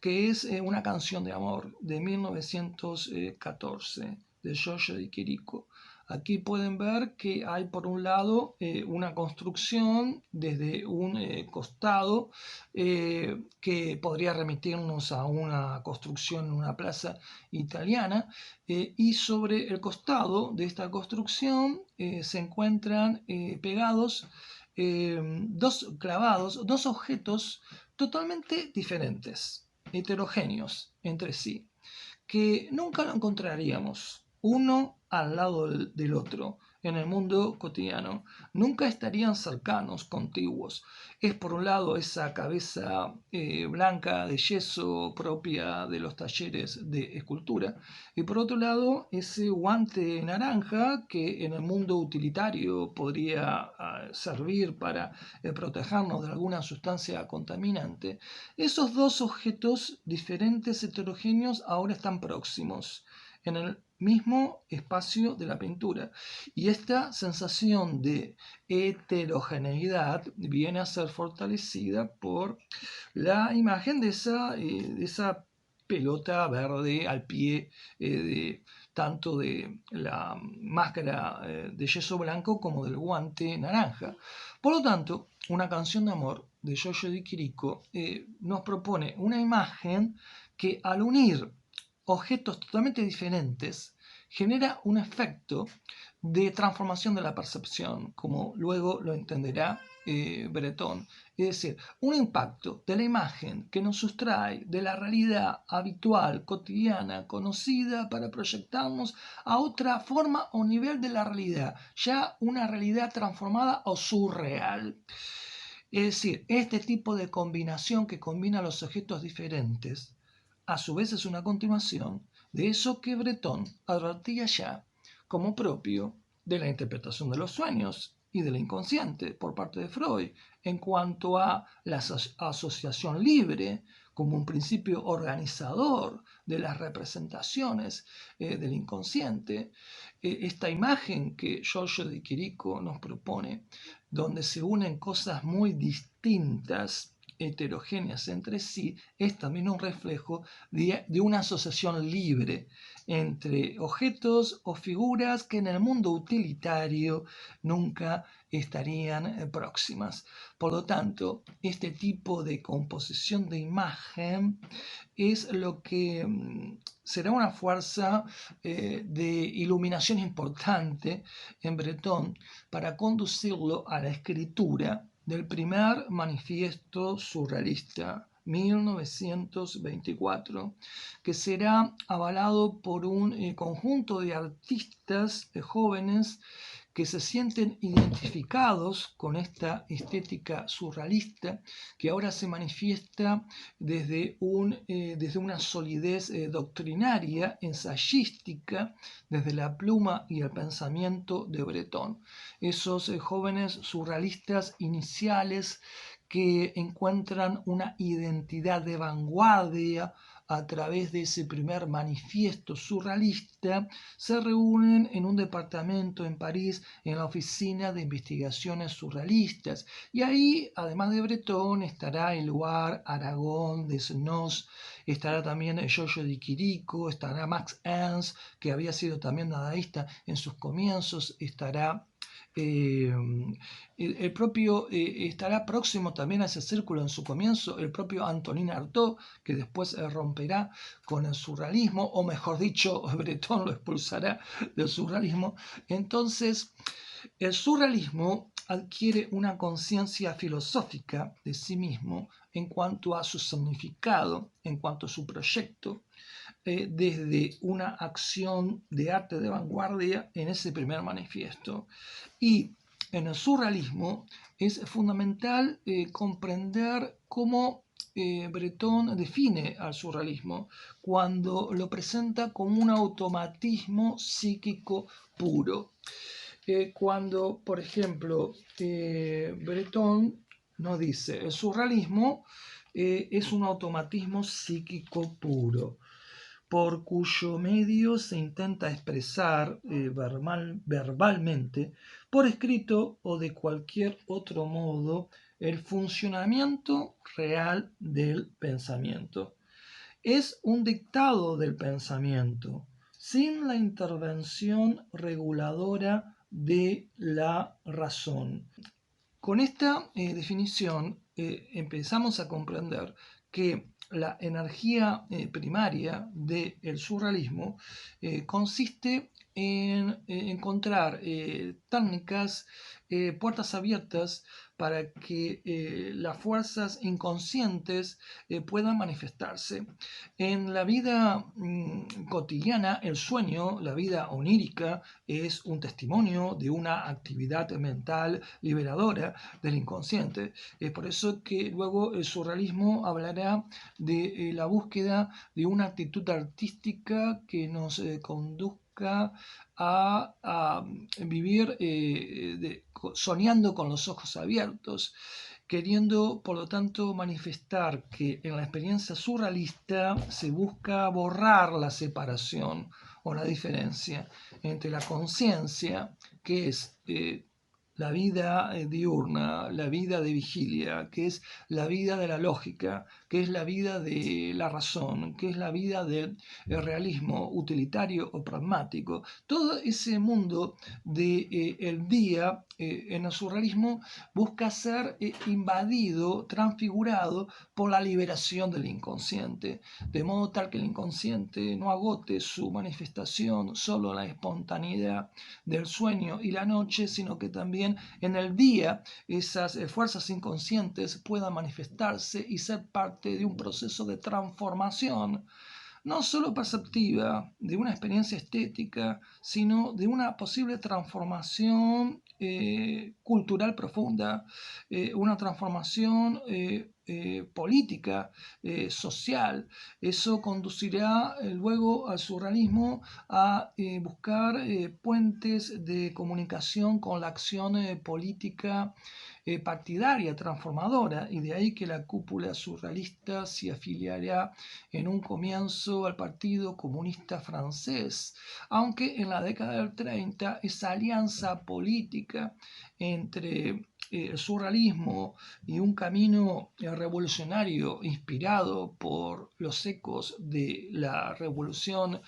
[SPEAKER 1] que es una canción de amor de 1914 de Giorgio de Chirico. Aquí pueden ver que hay por un lado una construcción desde un costado que podría remitirnos a una construcción en una plaza italiana, y sobre el costado de esta construcción se encuentran pegados dos objetos totalmente diferentes, heterogéneos entre sí, que nunca lo encontraríamos uno al lado del otro en el mundo cotidiano. Nunca estarían cercanos, contiguos. Es por un lado esa cabeza blanca de yeso propia de los talleres de escultura, y por otro lado ese guante naranja que en el mundo utilitario podría servir para protegernos de alguna sustancia contaminante. Esos dos objetos diferentes, heterogéneos, ahora están próximos en el mismo espacio de la pintura. Y esta sensación de heterogeneidad viene a ser fortalecida por la imagen de esa pelota verde al pie tanto de la máscara de yeso blanco como del guante naranja. Por lo tanto, una canción de amor de Giorgio Di Chirico nos propone una imagen que, al unir objetos totalmente diferentes, genera un efecto de transformación de la percepción, como luego lo entenderá Breton. Es decir, un impacto de la imagen que nos sustrae de la realidad habitual, cotidiana, conocida, para proyectarnos a otra forma o nivel de la realidad, ya una realidad transformada o surreal. Es decir, este tipo de combinación que combina los objetos diferentes, a su vez es una continuación de eso que Breton advertía ya como propio de la interpretación de los sueños y del inconsciente por parte de Freud, en cuanto a la asociación libre como un principio organizador de las representaciones del inconsciente. Esta imagen que Giorgio de Chirico nos propone, donde se unen cosas muy distintas, heterogéneas entre sí, es también un reflejo de una asociación libre entre objetos o figuras que en el mundo utilitario nunca estarían próximas. Por lo tanto, este tipo de composición de imagen es lo que será una fuerza de iluminación importante en Breton para conducirlo a la escritura del primer manifiesto surrealista, 1924, que será avalado por un conjunto de artistas jóvenes que se sienten identificados con esta estética surrealista, que ahora se manifiesta desde una solidez doctrinaria, ensayística, desde la pluma y el pensamiento de Breton. Esos jóvenes surrealistas iniciales que encuentran una identidad de vanguardia a través de ese primer manifiesto surrealista, se reúnen en un departamento en París, en la Oficina de Investigaciones Surrealistas. Y ahí, además de Breton, estará Éluard, Aragón, Desnos, estará también Giorgio Di Chirico, estará Max Ernst, que había sido también dadaísta en sus comienzos, estará el propio, estará próximo también a ese círculo en su comienzo el propio Antonin Artaud, que después romperá con el surrealismo, o mejor dicho, Breton lo expulsará del surrealismo. Entonces, el surrealismo adquiere una conciencia filosófica de sí mismo en cuanto a su significado, en cuanto a su proyecto, desde una acción de arte de vanguardia en ese primer manifiesto. Y en el surrealismo es fundamental comprender cómo Breton define al surrealismo cuando lo presenta como un automatismo psíquico puro. Cuando, por ejemplo, Breton nos dice, el surrealismo es un automatismo psíquico puro, por cuyo medio se intenta expresar verbalmente, por escrito o de cualquier otro modo, el funcionamiento real del pensamiento. Es un dictado del pensamiento, sin la intervención reguladora de la razón. Con esta definición empezamos a comprender que la energía primaria del surrealismo consiste en encontrar técnicas, puertas abiertas para que las fuerzas inconscientes puedan manifestarse. En la vida cotidiana, el sueño, la vida onírica, es un testimonio de una actividad mental liberadora del inconsciente. Es por eso que luego el surrealismo hablará de la búsqueda de una actitud artística que nos conduzca a vivir soñando con los ojos abiertos, queriendo por lo tanto manifestar que en la experiencia surrealista se busca borrar la separación o la diferencia entre la conciencia, que es la vida diurna, la vida de vigilia, que es la vida de la lógica, que es la vida de la razón, que es la vida del realismo utilitario o pragmático. Todo ese mundo del día en el surrealismo busca ser invadido, transfigurado por la liberación del inconsciente, de modo tal que el inconsciente no agote su manifestación solo en la espontaneidad del sueño y la noche, sino que también en el día esas fuerzas inconscientes puedan manifestarse y ser parte de un proceso de transformación, no solo perceptiva, de una experiencia estética, sino de una posible transformación cultural profunda, una transformación política, social. Eso conducirá luego al surrealismo a buscar puentes de comunicación con la acción política partidaria, transformadora, y de ahí que la cúpula surrealista se afiliará en un comienzo al Partido Comunista Francés, aunque en la década del 30 esa alianza política entre el surrealismo y un camino revolucionario inspirado por los ecos de la Revolución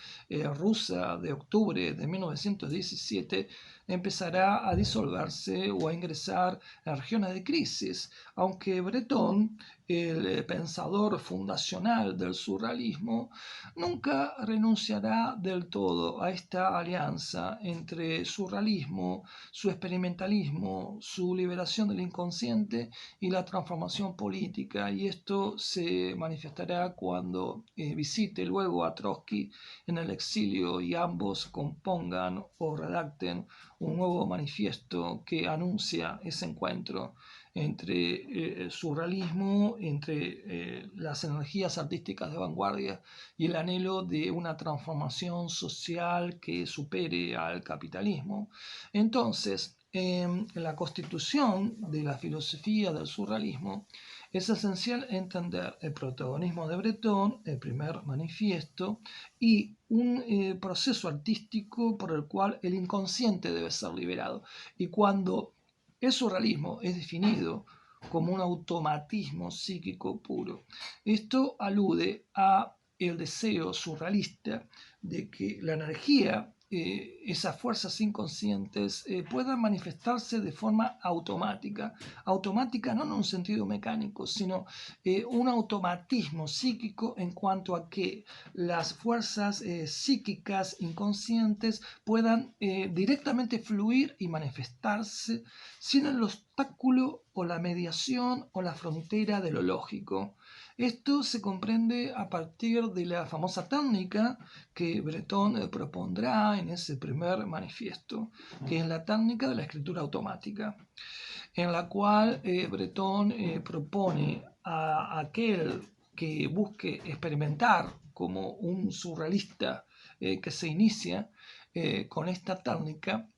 [SPEAKER 1] Rusa de octubre de 1917 empezará a disolverse o a ingresar en regiones de crisis, aunque Breton, el pensador fundacional del surrealismo, nunca renunciará del todo a esta alianza entre surrealismo, su experimentalismo, su liberación del inconsciente y la transformación política, y esto se manifestará cuando visite luego a Trotsky en el exilio y ambos compongan o redacten un nuevo manifiesto que anuncia ese encuentro entre el surrealismo, entre las energías artísticas de vanguardia y el anhelo de una transformación social que supere al capitalismo. Entonces, en la constitución de la filosofía del surrealismo es esencial entender el protagonismo de Breton, el primer manifiesto, y un proceso artístico por el cual el inconsciente debe ser liberado. Y cuando el surrealismo es definido como un automatismo psíquico puro, esto alude a el deseo surrealista de que la energía, esas fuerzas inconscientes, puedan manifestarse de forma automática. Automática no en un sentido mecánico, sino un automatismo psíquico en cuanto a que las fuerzas psíquicas inconscientes puedan directamente fluir y manifestarse sin el obstáculo o la mediación o la frontera de lo lógico. Esto se comprende a partir de la famosa técnica que Breton propondrá en ese primer manifiesto, que es la técnica de la escritura automática, en la cual Breton propone a aquel que busque experimentar como un surrealista que se inicia con esta técnica,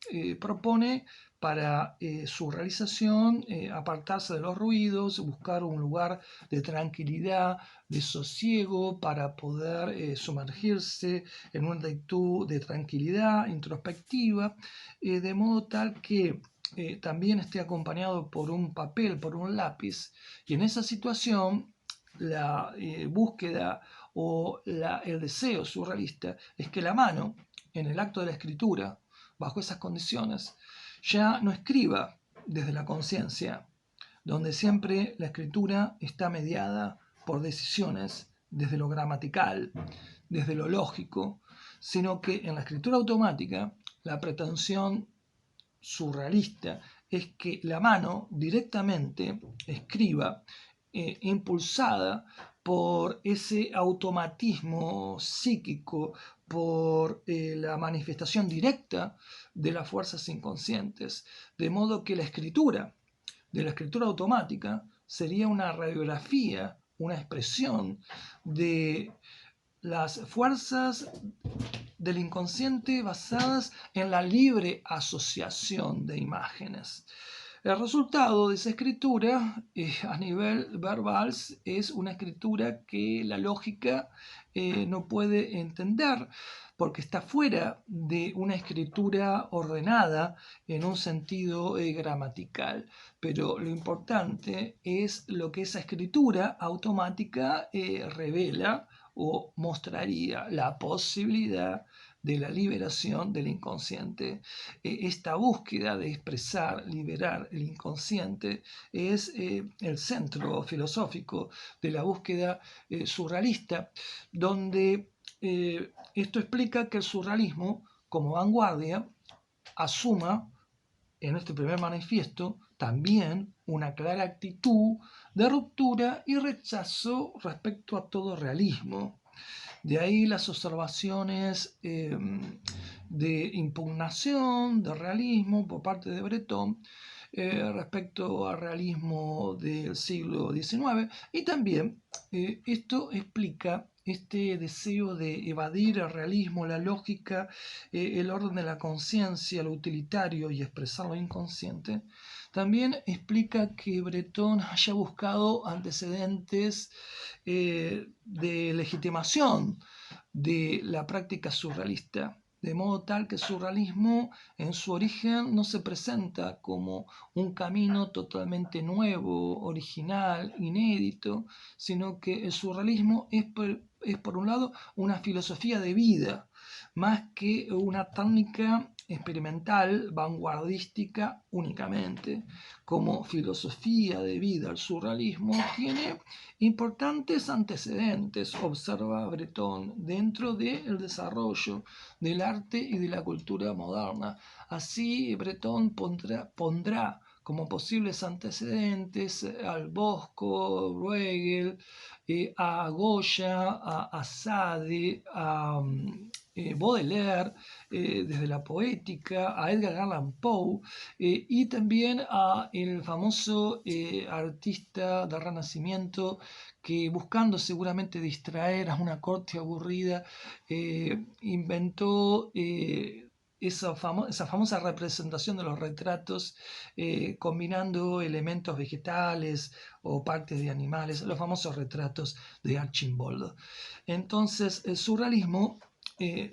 [SPEAKER 1] propone para su realización apartarse de los ruidos, buscar un lugar de tranquilidad, de sosiego, para poder sumergirse en una actitud de tranquilidad introspectiva, de modo tal que también esté acompañado por un papel, por un lápiz, y en esa situación la búsqueda o el deseo surrealista es que la mano, en el acto de la escritura, bajo esas condiciones, ya no escriba desde la conciencia, donde siempre la escritura está mediada por decisiones desde lo gramatical, desde lo lógico, sino que en la escritura automática la pretensión surrealista es que la mano directamente escriba, impulsada por ese automatismo psíquico, por la manifestación directa de las fuerzas inconscientes, de modo que la escritura de la escritura automática sería una radiografía, una expresión de las fuerzas del inconsciente basadas en la libre asociación de imágenes. El resultado de esa escritura a nivel verbal es una escritura que la lógica no puede entender porque está fuera de una escritura ordenada en un sentido gramatical. Pero lo importante es lo que esa escritura automática revela o mostraría la posibilidad de la liberación del inconsciente. Esta búsqueda de expresar, liberar el inconsciente es el centro filosófico de la búsqueda surrealista, donde esto explica que el surrealismo, como vanguardia, asuma en este primer manifiesto también una clara actitud de ruptura y rechazo respecto a todo realismo. De ahí las observaciones de impugnación, de realismo por parte de Breton respecto al realismo del siglo XIX, y también esto explica este deseo de evadir el realismo, la lógica, el orden de la conciencia, lo utilitario y expresar lo inconsciente. También explica que Breton haya buscado antecedentes de legitimación de la práctica surrealista, de modo tal que el surrealismo en su origen no se presenta como un camino totalmente nuevo, original, inédito, sino que el surrealismo es por un lado una filosofía de vida, más que una técnica experimental, vanguardística únicamente. Como filosofía de vida, el surrealismo tiene importantes antecedentes, observa Breton, dentro del desarrollo del arte y de la cultura moderna. Así, Breton pondrá como posibles antecedentes al Bosco, Bruegel, a Goya, a Sade, a Baudelaire, desde la poética, a Edgar Allan Poe, y también a el famoso artista del Renacimiento que, buscando seguramente distraer a una corte aburrida, inventó esa famosa representación de los retratos, combinando elementos vegetales o partes de animales, los famosos retratos de Archimboldo. Entonces, el surrealismo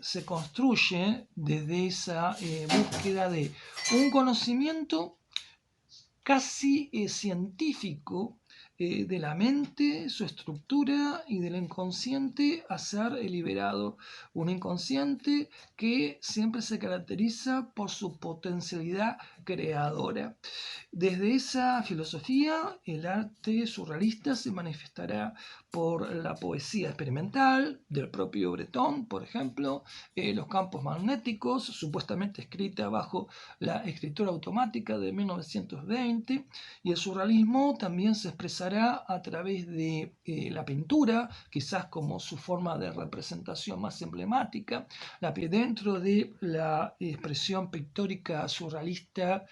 [SPEAKER 1] se construye desde esa búsqueda de un conocimiento casi científico de la mente, su estructura y del inconsciente a ser liberado. Un inconsciente que siempre se caracteriza por su potencialidad creadora. Desde esa filosofía, el arte surrealista se manifestará por la poesía experimental del propio Breton, por ejemplo, los campos magnéticos, supuestamente escrita bajo la escritura automática de 1920, y el surrealismo también se expresará a través de la pintura, quizás como su forma de representación más emblemática. Dentro de la expresión pictórica surrealista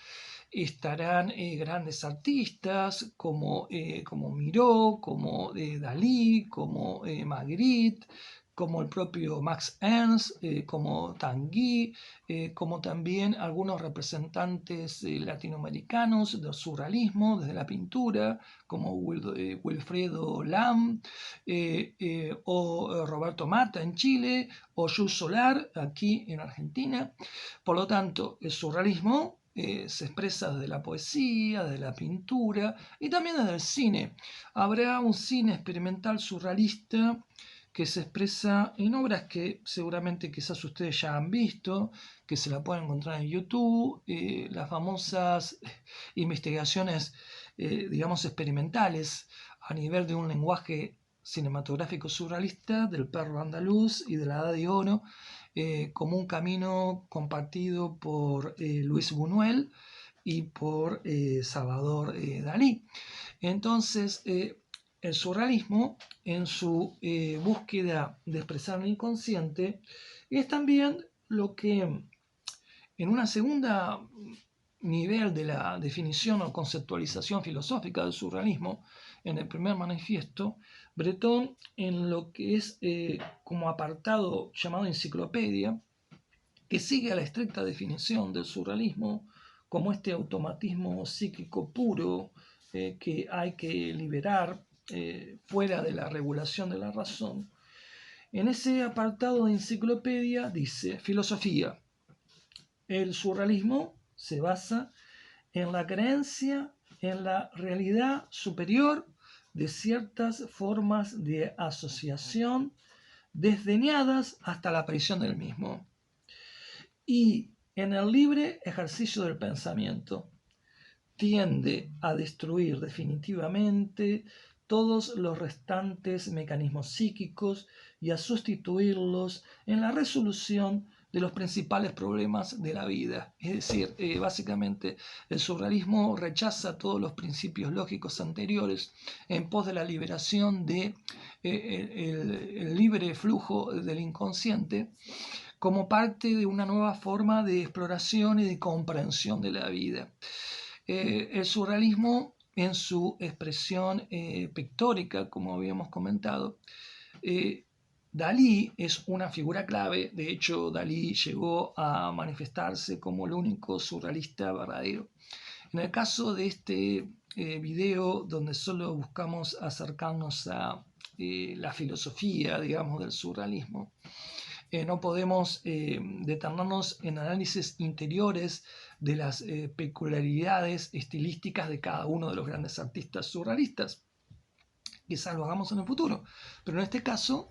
[SPEAKER 1] estarán grandes artistas como Miró, como Dalí, como Magritte, como el propio Max Ernst, como Tanguy, como también algunos representantes latinoamericanos del surrealismo desde la pintura, como Wilfredo Lam, o Roberto Mata en Chile, o Jules Solar aquí en Argentina. Por lo tanto, el surrealismo se expresa desde la poesía, desde la pintura y también desde el cine. Habrá un cine experimental surrealista que se expresa en obras que seguramente quizás ustedes ya han visto, que se la pueden encontrar en YouTube, las famosas investigaciones, digamos, experimentales a nivel de un lenguaje cinematográfico surrealista del perro andaluz y de la Edad de Oro, como un camino compartido por Luis Buñuel y por Salvador Dalí. Entonces, el surrealismo, en su búsqueda de expresar el inconsciente, es también lo que en una segunda nivel de la definición o conceptualización filosófica del surrealismo, en el primer manifiesto, Breton, en lo que es como apartado llamado enciclopedia, que sigue a la estricta definición del surrealismo como este automatismo psíquico puro que hay que liberar fuera de la regulación de la razón. En ese apartado de enciclopedia dice: filosofía. El surrealismo se basa en la creencia en la realidad superior de ciertas formas de asociación desdeñadas hasta la aparición del mismo, y en el libre ejercicio del pensamiento. Tiende a destruir definitivamente todos los restantes mecanismos psíquicos y a sustituirlos en la resolución de los principales problemas de la vida. Es decir, básicamente el surrealismo rechaza todos los principios lógicos anteriores en pos de la liberación de el libre flujo del inconsciente como parte de una nueva forma de exploración y de comprensión de la vida. El surrealismo, en su expresión pictórica, como habíamos comentado, Dalí es una figura clave. De hecho, Dalí llegó a manifestarse como el único surrealista verdadero. En el caso de este video, donde solo buscamos acercarnos a la filosofía, digamos, del surrealismo, no podemos detenernos en análisis interiores de las peculiaridades estilísticas de cada uno de los grandes artistas surrealistas. Quizás lo hagamos en el futuro, pero en este caso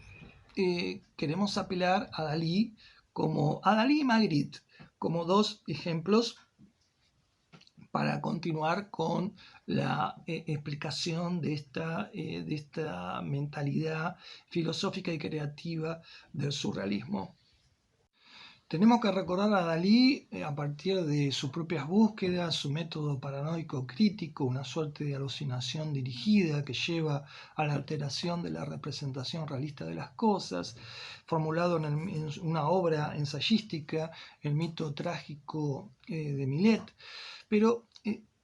[SPEAKER 1] queremos apelar a Dalí y Magritte como dos ejemplos para continuar con la explicación de esta mentalidad filosófica y creativa del surrealismo. Tenemos que recordar a Dalí a partir de sus propias búsquedas, su método paranoico crítico, una suerte de alucinación dirigida que lleva a la alteración de la representación realista de las cosas, formulado en una obra ensayística, El mito trágico de Millet. Pero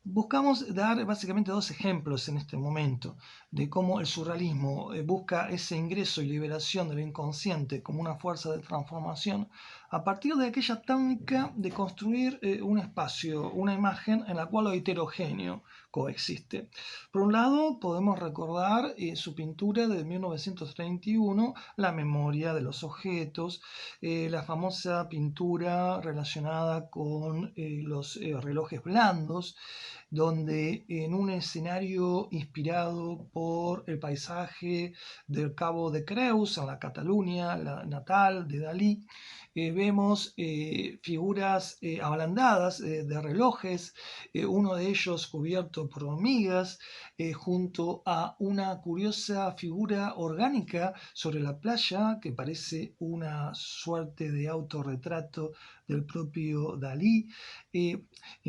[SPEAKER 1] buscamos dar básicamente dos ejemplos en este momento de cómo el surrealismo busca ese ingreso y liberación del inconsciente como una fuerza de transformación a partir de aquella técnica de construir un espacio, una imagen en la cual lo heterogéneo coexiste. Por un lado, podemos recordar su pintura de 1931, La memoria de los objetos, la famosa pintura relacionada con los relojes blandos, donde en un escenario inspirado por el paisaje del Cabo de Creus, en la Cataluña la natal de Dalí, vemos figuras ablandadas de relojes, uno de ellos cubierto por hormigas, junto a una curiosa figura orgánica sobre la playa que parece una suerte de autorretrato del propio Dalí. En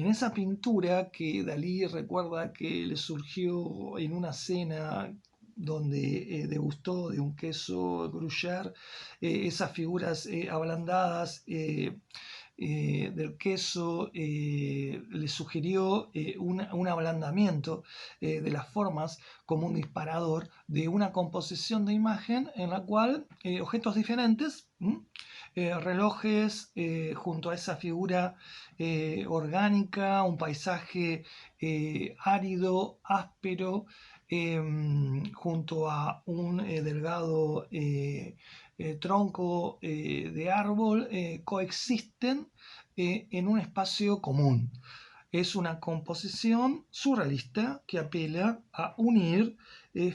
[SPEAKER 1] esa pintura que Dalí recuerda que le surgió en una cena donde degustó de un queso gruyère, esas figuras ablandadas del queso le sugirió un ablandamiento de las formas como un disparador de una composición de imagen en la cual objetos diferentes, relojes junto a esa figura orgánica, un paisaje árido, áspero, junto a un delgado tronco de árbol, coexisten en un espacio común. Es una composición surrealista que apela a unir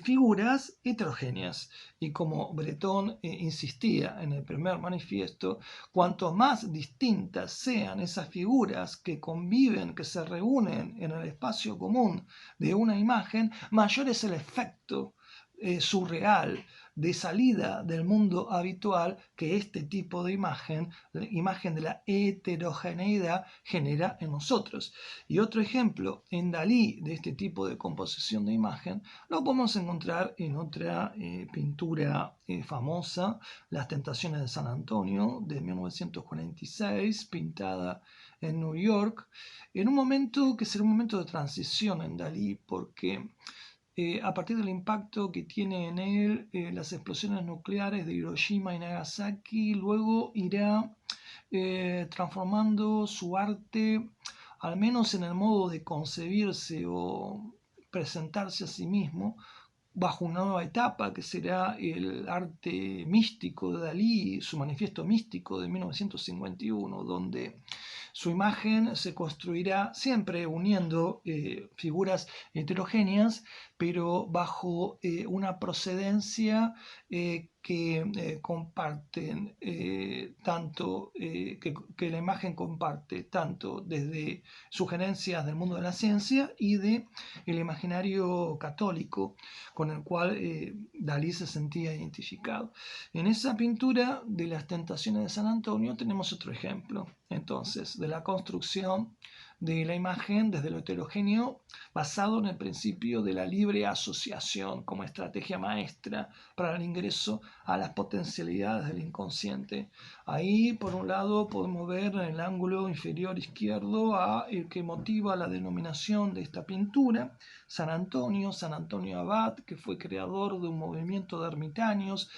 [SPEAKER 1] figuras heterogéneas. Y como Breton insistía en el primer manifiesto, cuanto más distintas sean esas figuras que conviven, que se reúnen en el espacio común de una imagen, mayor es el efecto surreal de salida del mundo habitual que este tipo de imagen, la imagen de la heterogeneidad, genera en nosotros. Y otro ejemplo en Dalí de este tipo de composición de imagen lo podemos encontrar en otra pintura famosa, Las Tentaciones de San Antonio, de 1946, pintada en New York, en un momento que será un momento de transición en Dalí, porque a partir del impacto que tiene en él las explosiones nucleares de Hiroshima y Nagasaki, luego irá transformando su arte, al menos en el modo de concebirse o presentarse a sí mismo, bajo una nueva etapa que será el arte místico de Dalí, su manifiesto místico de 1951, donde su imagen se construirá siempre uniendo figuras heterogéneas, pero bajo una procedencia que comparten que la imagen comparte tanto desde sugerencias del mundo de la ciencia y de el imaginario católico con el cual Dalí se sentía identificado. En esa pintura de las Tentaciones de San Antonio tenemos otro ejemplo, entonces, de la construcción de la imagen desde lo heterogéneo basado en el principio de la libre asociación como estrategia maestra para el ingreso a las potencialidades del inconsciente. Ahí, por un lado, podemos ver en el ángulo inferior izquierdo a el que motiva la denominación de esta pintura, San Antonio Abad, que fue creador de un movimiento de ermitaños,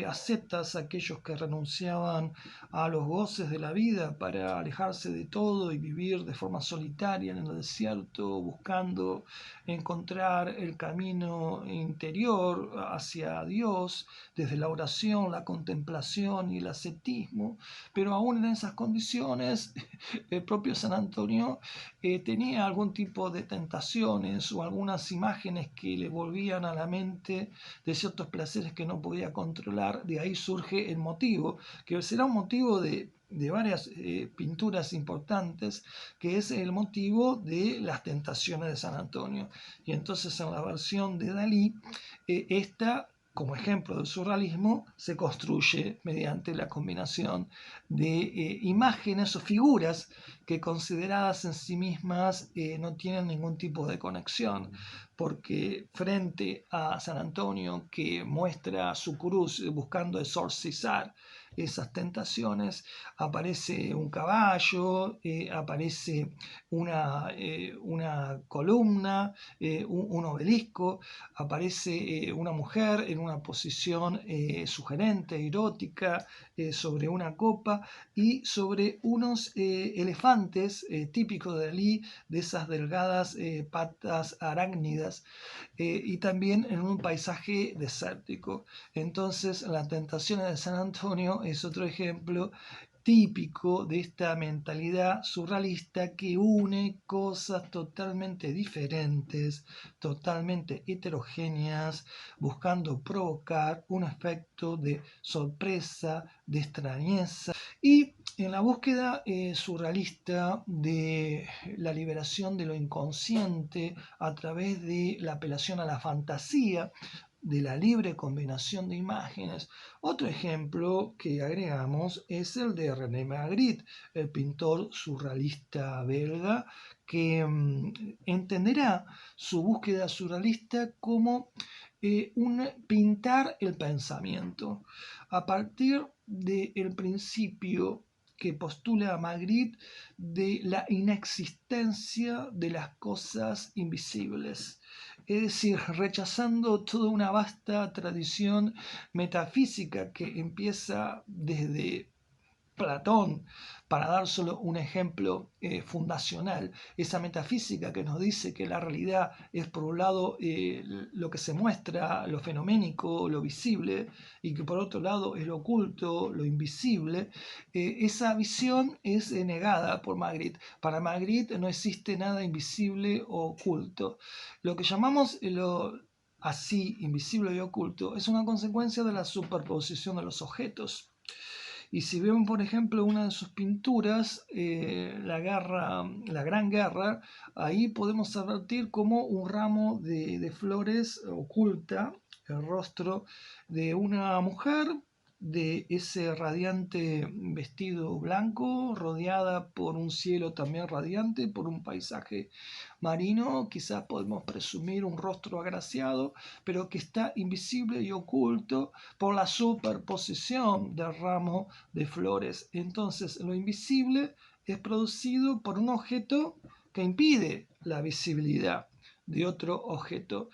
[SPEAKER 1] ascetas, aquellos que renunciaban a los goces de la vida para alejarse de todo y vivir de forma solitaria en el desierto, buscando encontrar el camino interior hacia Dios, desde la oración, la contemplación y el ascetismo, pero aún en esas condiciones, el propio San Antonio tenía algún tipo de tentaciones o algunas imágenes que le volvían a la mente de ciertos placeres que no podía controlar. De ahí surge el motivo, que será un motivo de varias pinturas importantes, que es el motivo de las tentaciones de San Antonio. Y entonces en la versión de Dalí, esta, como ejemplo del surrealismo, se construye mediante la combinación de imágenes o figuras que consideradas en sí mismas no tienen ningún tipo de conexión, porque frente a San Antonio, que muestra su cruz buscando exorcizar esas tentaciones, aparece un caballo, aparece una columna, un obelisco, aparece una mujer en una posición sugerente, erótica, sobre una copa y sobre unos elefantes típicos de Dalí, de esas delgadas patas arácnidas, y también en un paisaje desértico. Entonces, las tentaciones de San Antonio es otro ejemplo típico de esta mentalidad surrealista que une cosas totalmente diferentes, totalmente heterogéneas, buscando provocar un efecto de sorpresa, de extrañeza. Y en la búsqueda surrealista de la liberación de lo inconsciente a través de la apelación a la fantasía, de la libre combinación de imágenes. Otro ejemplo que agregamos es el de René Magritte, el pintor surrealista belga, que entenderá su búsqueda surrealista como un pintar el pensamiento a partir del principio que postula Magritte de la inexistencia de las cosas invisibles, es decir, rechazando toda una vasta tradición metafísica que empieza desde Platón, para dar solo un ejemplo fundacional. Esa metafísica que nos dice que la realidad es, por un lado, lo que se muestra, lo fenoménico, lo visible, y que por otro lado es lo oculto, lo invisible. Esa visión es negada por Magritte. Para Magritte no existe nada invisible o oculto. Lo que llamamos así, invisible y oculto, es una consecuencia de la superposición de los objetos. Y si vemos, por ejemplo, una de sus pinturas, la Gran Guerra, ahí podemos advertir como un ramo de flores oculta el rostro de una mujer, de ese radiante vestido blanco, rodeada por un cielo también radiante, por un paisaje marino. Quizás podemos presumir un rostro agraciado, pero que está invisible y oculto por la superposición del ramo de flores. Entonces, lo invisible es producido por un objeto que impide la visibilidad de otro objeto.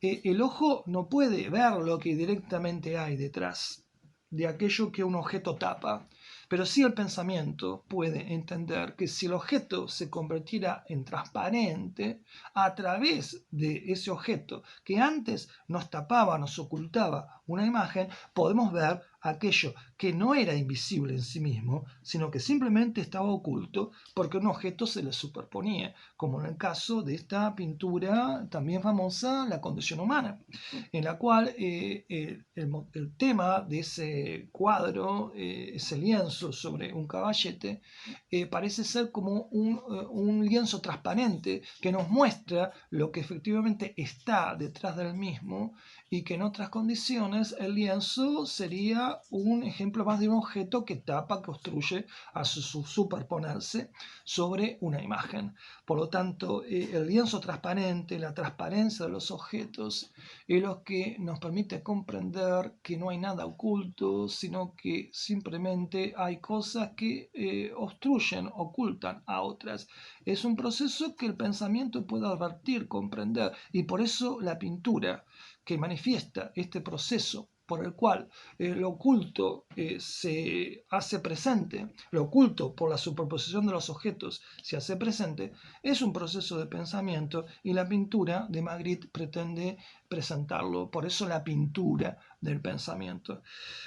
[SPEAKER 1] El ojo no puede ver lo que directamente hay detrás de aquello que un objeto tapa, pero sí el pensamiento puede entender que si el objeto se convirtiera en transparente, a través de ese objeto que antes nos tapaba, nos ocultaba una imagen, podemos ver aquello que no era invisible en sí mismo, sino que simplemente estaba oculto porque un objeto se le superponía, como en el caso de esta pintura también famosa, La condición humana, en la cual el tema de ese cuadro, ese lienzo sobre un caballete, parece ser como un lienzo transparente que nos muestra lo que efectivamente está detrás del mismo, y que en otras condiciones el lienzo sería un ejemplo más de un objeto que tapa, que obstruye a su superponerse sobre una imagen. Por lo tanto, el lienzo transparente, la transparencia de los objetos, es lo que nos permite comprender que no hay nada oculto, sino que simplemente hay cosas que obstruyen, ocultan a otras. Es un proceso que el pensamiento puede advertir, comprender, y por eso la pintura, que manifiesta este proceso por el cual lo oculto se hace presente, lo oculto por la superposición de los objetos se hace presente, es un proceso de pensamiento, y la pintura de Magritte pretende presentarlo. Por eso la pintura del pensamiento.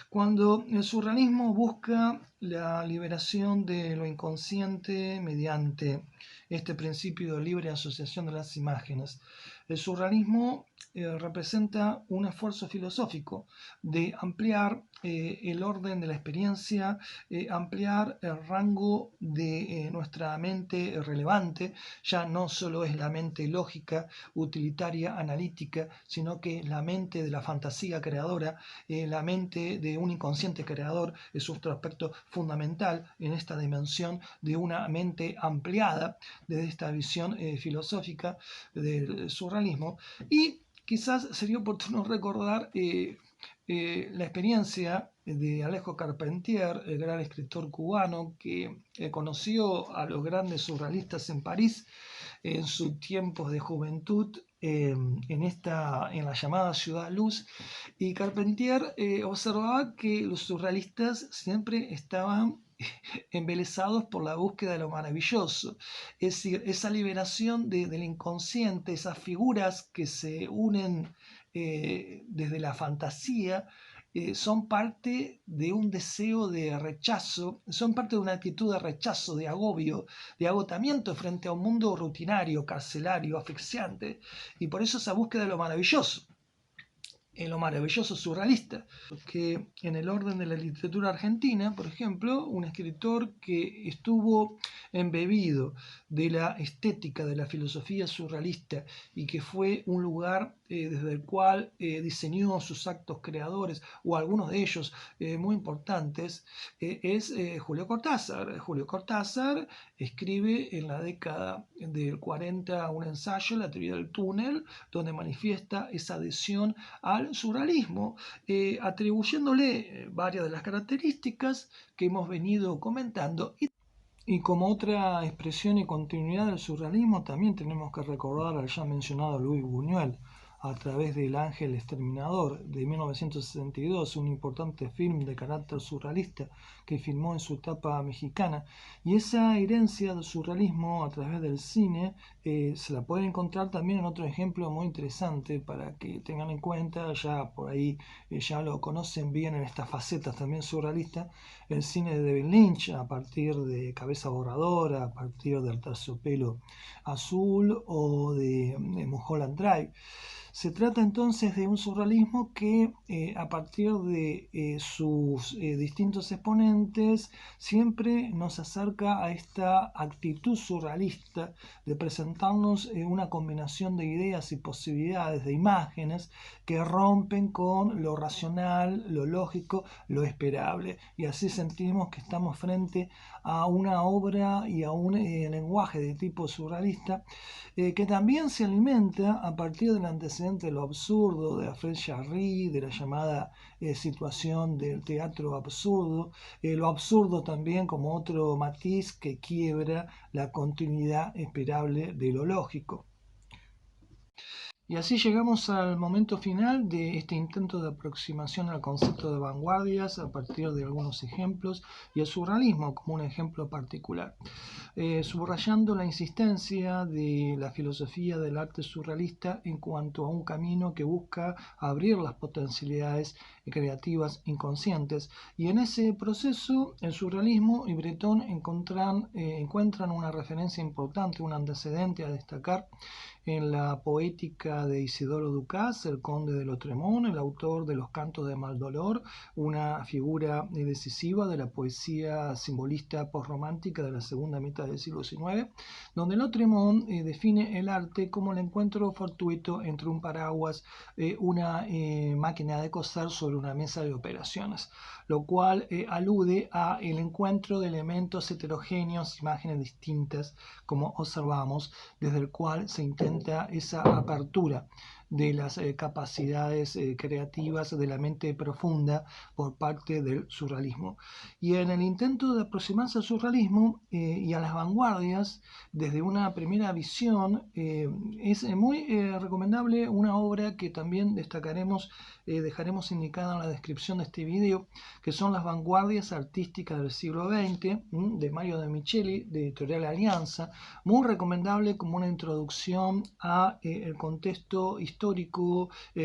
[SPEAKER 1] Cuando el surrealismo busca la liberación de lo inconsciente mediante este principio de libre asociación de las imágenes, el surrealismo representa un esfuerzo filosófico de ampliar el orden de la experiencia, ampliar el rango de nuestra mente relevante. Ya no solo es la mente lógica, utilitaria, analítica, sino que la mente de la fantasía creadora, la mente de un inconsciente creador, es otro aspecto fundamental en esta dimensión de una mente ampliada, desde esta visión filosófica del surrealismo. Y quizás sería oportuno recordar la experiencia de Alejo Carpentier, el gran escritor cubano que conoció a los grandes surrealistas en París en sus tiempos de juventud, en la llamada Ciudad Luz, y Carpentier observaba que los surrealistas siempre estaban embelesados por la búsqueda de lo maravilloso, es decir, esa liberación del inconsciente, esas figuras que se unen desde la fantasía, son parte de un deseo de rechazo, son parte de una actitud de rechazo, de agobio, de agotamiento frente a un mundo rutinario, carcelario, asfixiante, y por eso esa búsqueda de lo maravilloso, en lo maravilloso surrealista, que en el orden de la literatura argentina, por ejemplo, un escritor que estuvo embebido de la estética de la filosofía surrealista y que fue un lugar desde el cual diseñó sus actos creadores, o algunos de ellos muy importantes, es Julio Cortázar. Julio Cortázar escribe en la década del 40 un ensayo, La teoría del túnel, donde manifiesta esa adhesión al surrealismo, atribuyéndole varias de las características que hemos venido comentando. Y como otra expresión y continuidad del surrealismo, también tenemos que recordar al ya mencionado Luis Buñuel, a través del Ángel Exterminador de 1962, un importante film de carácter surrealista que filmó en su etapa mexicana. Y esa herencia del surrealismo a través del cine se la puede encontrar también en otro ejemplo muy interesante para que tengan en cuenta, ya por ahí ya lo conocen bien en estas facetas también surrealistas, el cine de David Lynch a partir de Cabeza Borradora, a partir del Terciopelo Azul o de Mulholland Drive. Se trata entonces de un surrealismo que a partir de sus distintos exponentes siempre nos acerca a esta actitud surrealista de presentarnos una combinación de ideas y posibilidades, de imágenes que rompen con lo racional, lo lógico, lo esperable. Y así sentimos que estamos frente a una obra y a un lenguaje de tipo surrealista que también se alimenta a partir del antecedente de lo absurdo de Alfred Jarry, de la llamada situación del teatro absurdo, lo absurdo también como otro matiz que quiebra la continuidad esperable de lo lógico. Y así llegamos al momento final de este intento de aproximación al concepto de vanguardias a partir de algunos ejemplos y el surrealismo como un ejemplo particular, subrayando la insistencia de la filosofía del arte surrealista en cuanto a un camino que busca abrir las potencialidades creativas inconscientes. Y en ese proceso el surrealismo y Breton encuentran una referencia importante, un antecedente a destacar en la poética de Isidoro Ducas, el conde de Lautréamont, el autor de los Cantos de Maldolor, una figura decisiva de la poesía simbolista posromántica de la segunda mitad del siglo XIX, donde Lautréamont define el arte como el encuentro fortuito entre un paraguas, una máquina de coser sobre una mesa de operaciones, lo cual alude a el encuentro de elementos heterogéneos, imágenes distintas, como observamos, desde el cual se intenta esa apertura de las capacidades creativas de la mente profunda por parte del surrealismo. Y en el intento de aproximarse al surrealismo y a las vanguardias desde una primera visión, es muy recomendable una obra que también destacaremos, dejaremos indicada en la descripción de este video, que son Las vanguardias artísticas del siglo XX, de Mario de Micheli, de Editorial Alianza, muy recomendable como una introducción a el contexto histórico,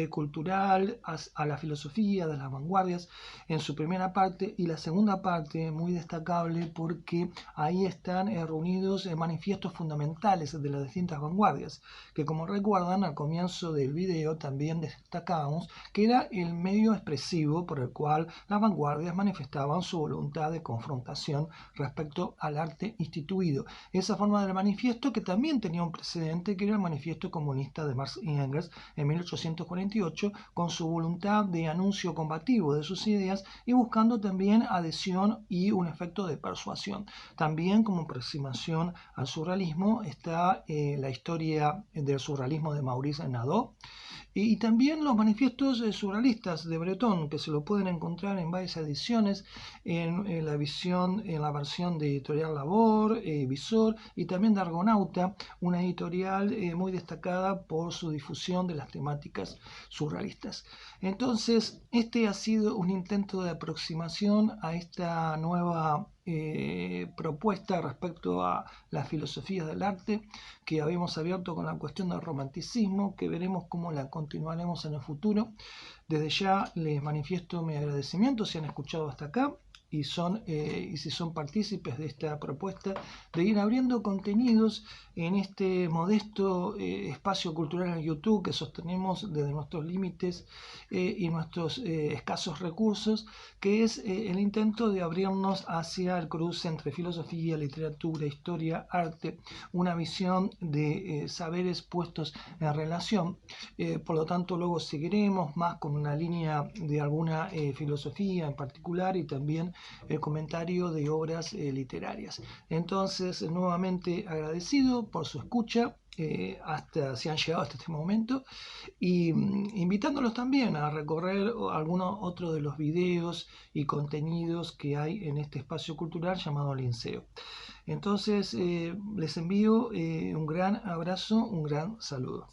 [SPEAKER 1] cultural, a la filosofía de las vanguardias en su primera parte, y la segunda parte muy destacable porque ahí están reunidos manifiestos fundamentales de las distintas vanguardias, que como recuerdan al comienzo del video también destacábamos que era el medio expresivo por el cual las vanguardias manifestaban su voluntad de confrontación respecto al arte instituido. Esa forma del manifiesto que también tenía un precedente, que era el manifiesto comunista de Marx y Engels en 1848, con su voluntad de anuncio combativo de sus ideas y buscando también adhesión y un efecto de persuasión. También como aproximación al surrealismo está la historia del surrealismo de Maurice Nadeau, y también los manifiestos surrealistas de Breton, que se lo pueden encontrar en varias ediciones, en la versión de Editorial Labor, Visor, y también de Argonauta, una editorial muy destacada por su difusión de las temáticas surrealistas. Entonces, este ha sido un intento de aproximación a esta nueva propuesta respecto a las filosofías del arte que habíamos abierto con la cuestión del romanticismo, que veremos cómo la continuaremos en el futuro. Desde ya les manifiesto mi agradecimiento si han escuchado hasta acá y si son partícipes de esta propuesta de ir abriendo contenidos en este modesto espacio cultural en YouTube que sostenemos desde nuestros límites y nuestros escasos recursos, que es el intento de abrirnos hacia el cruce entre filosofía, literatura, historia, arte, una visión de saberes puestos en relación. Por lo tanto, luego seguiremos más con una línea de alguna filosofía en particular y también el comentario de obras literarias. Entonces, nuevamente agradecido por su escucha, hasta si han llegado hasta este momento, y invitándolos también a recorrer algunos otros de los videos y contenidos que hay en este espacio cultural llamado Linceo. Entonces, les envío un gran abrazo, un gran saludo.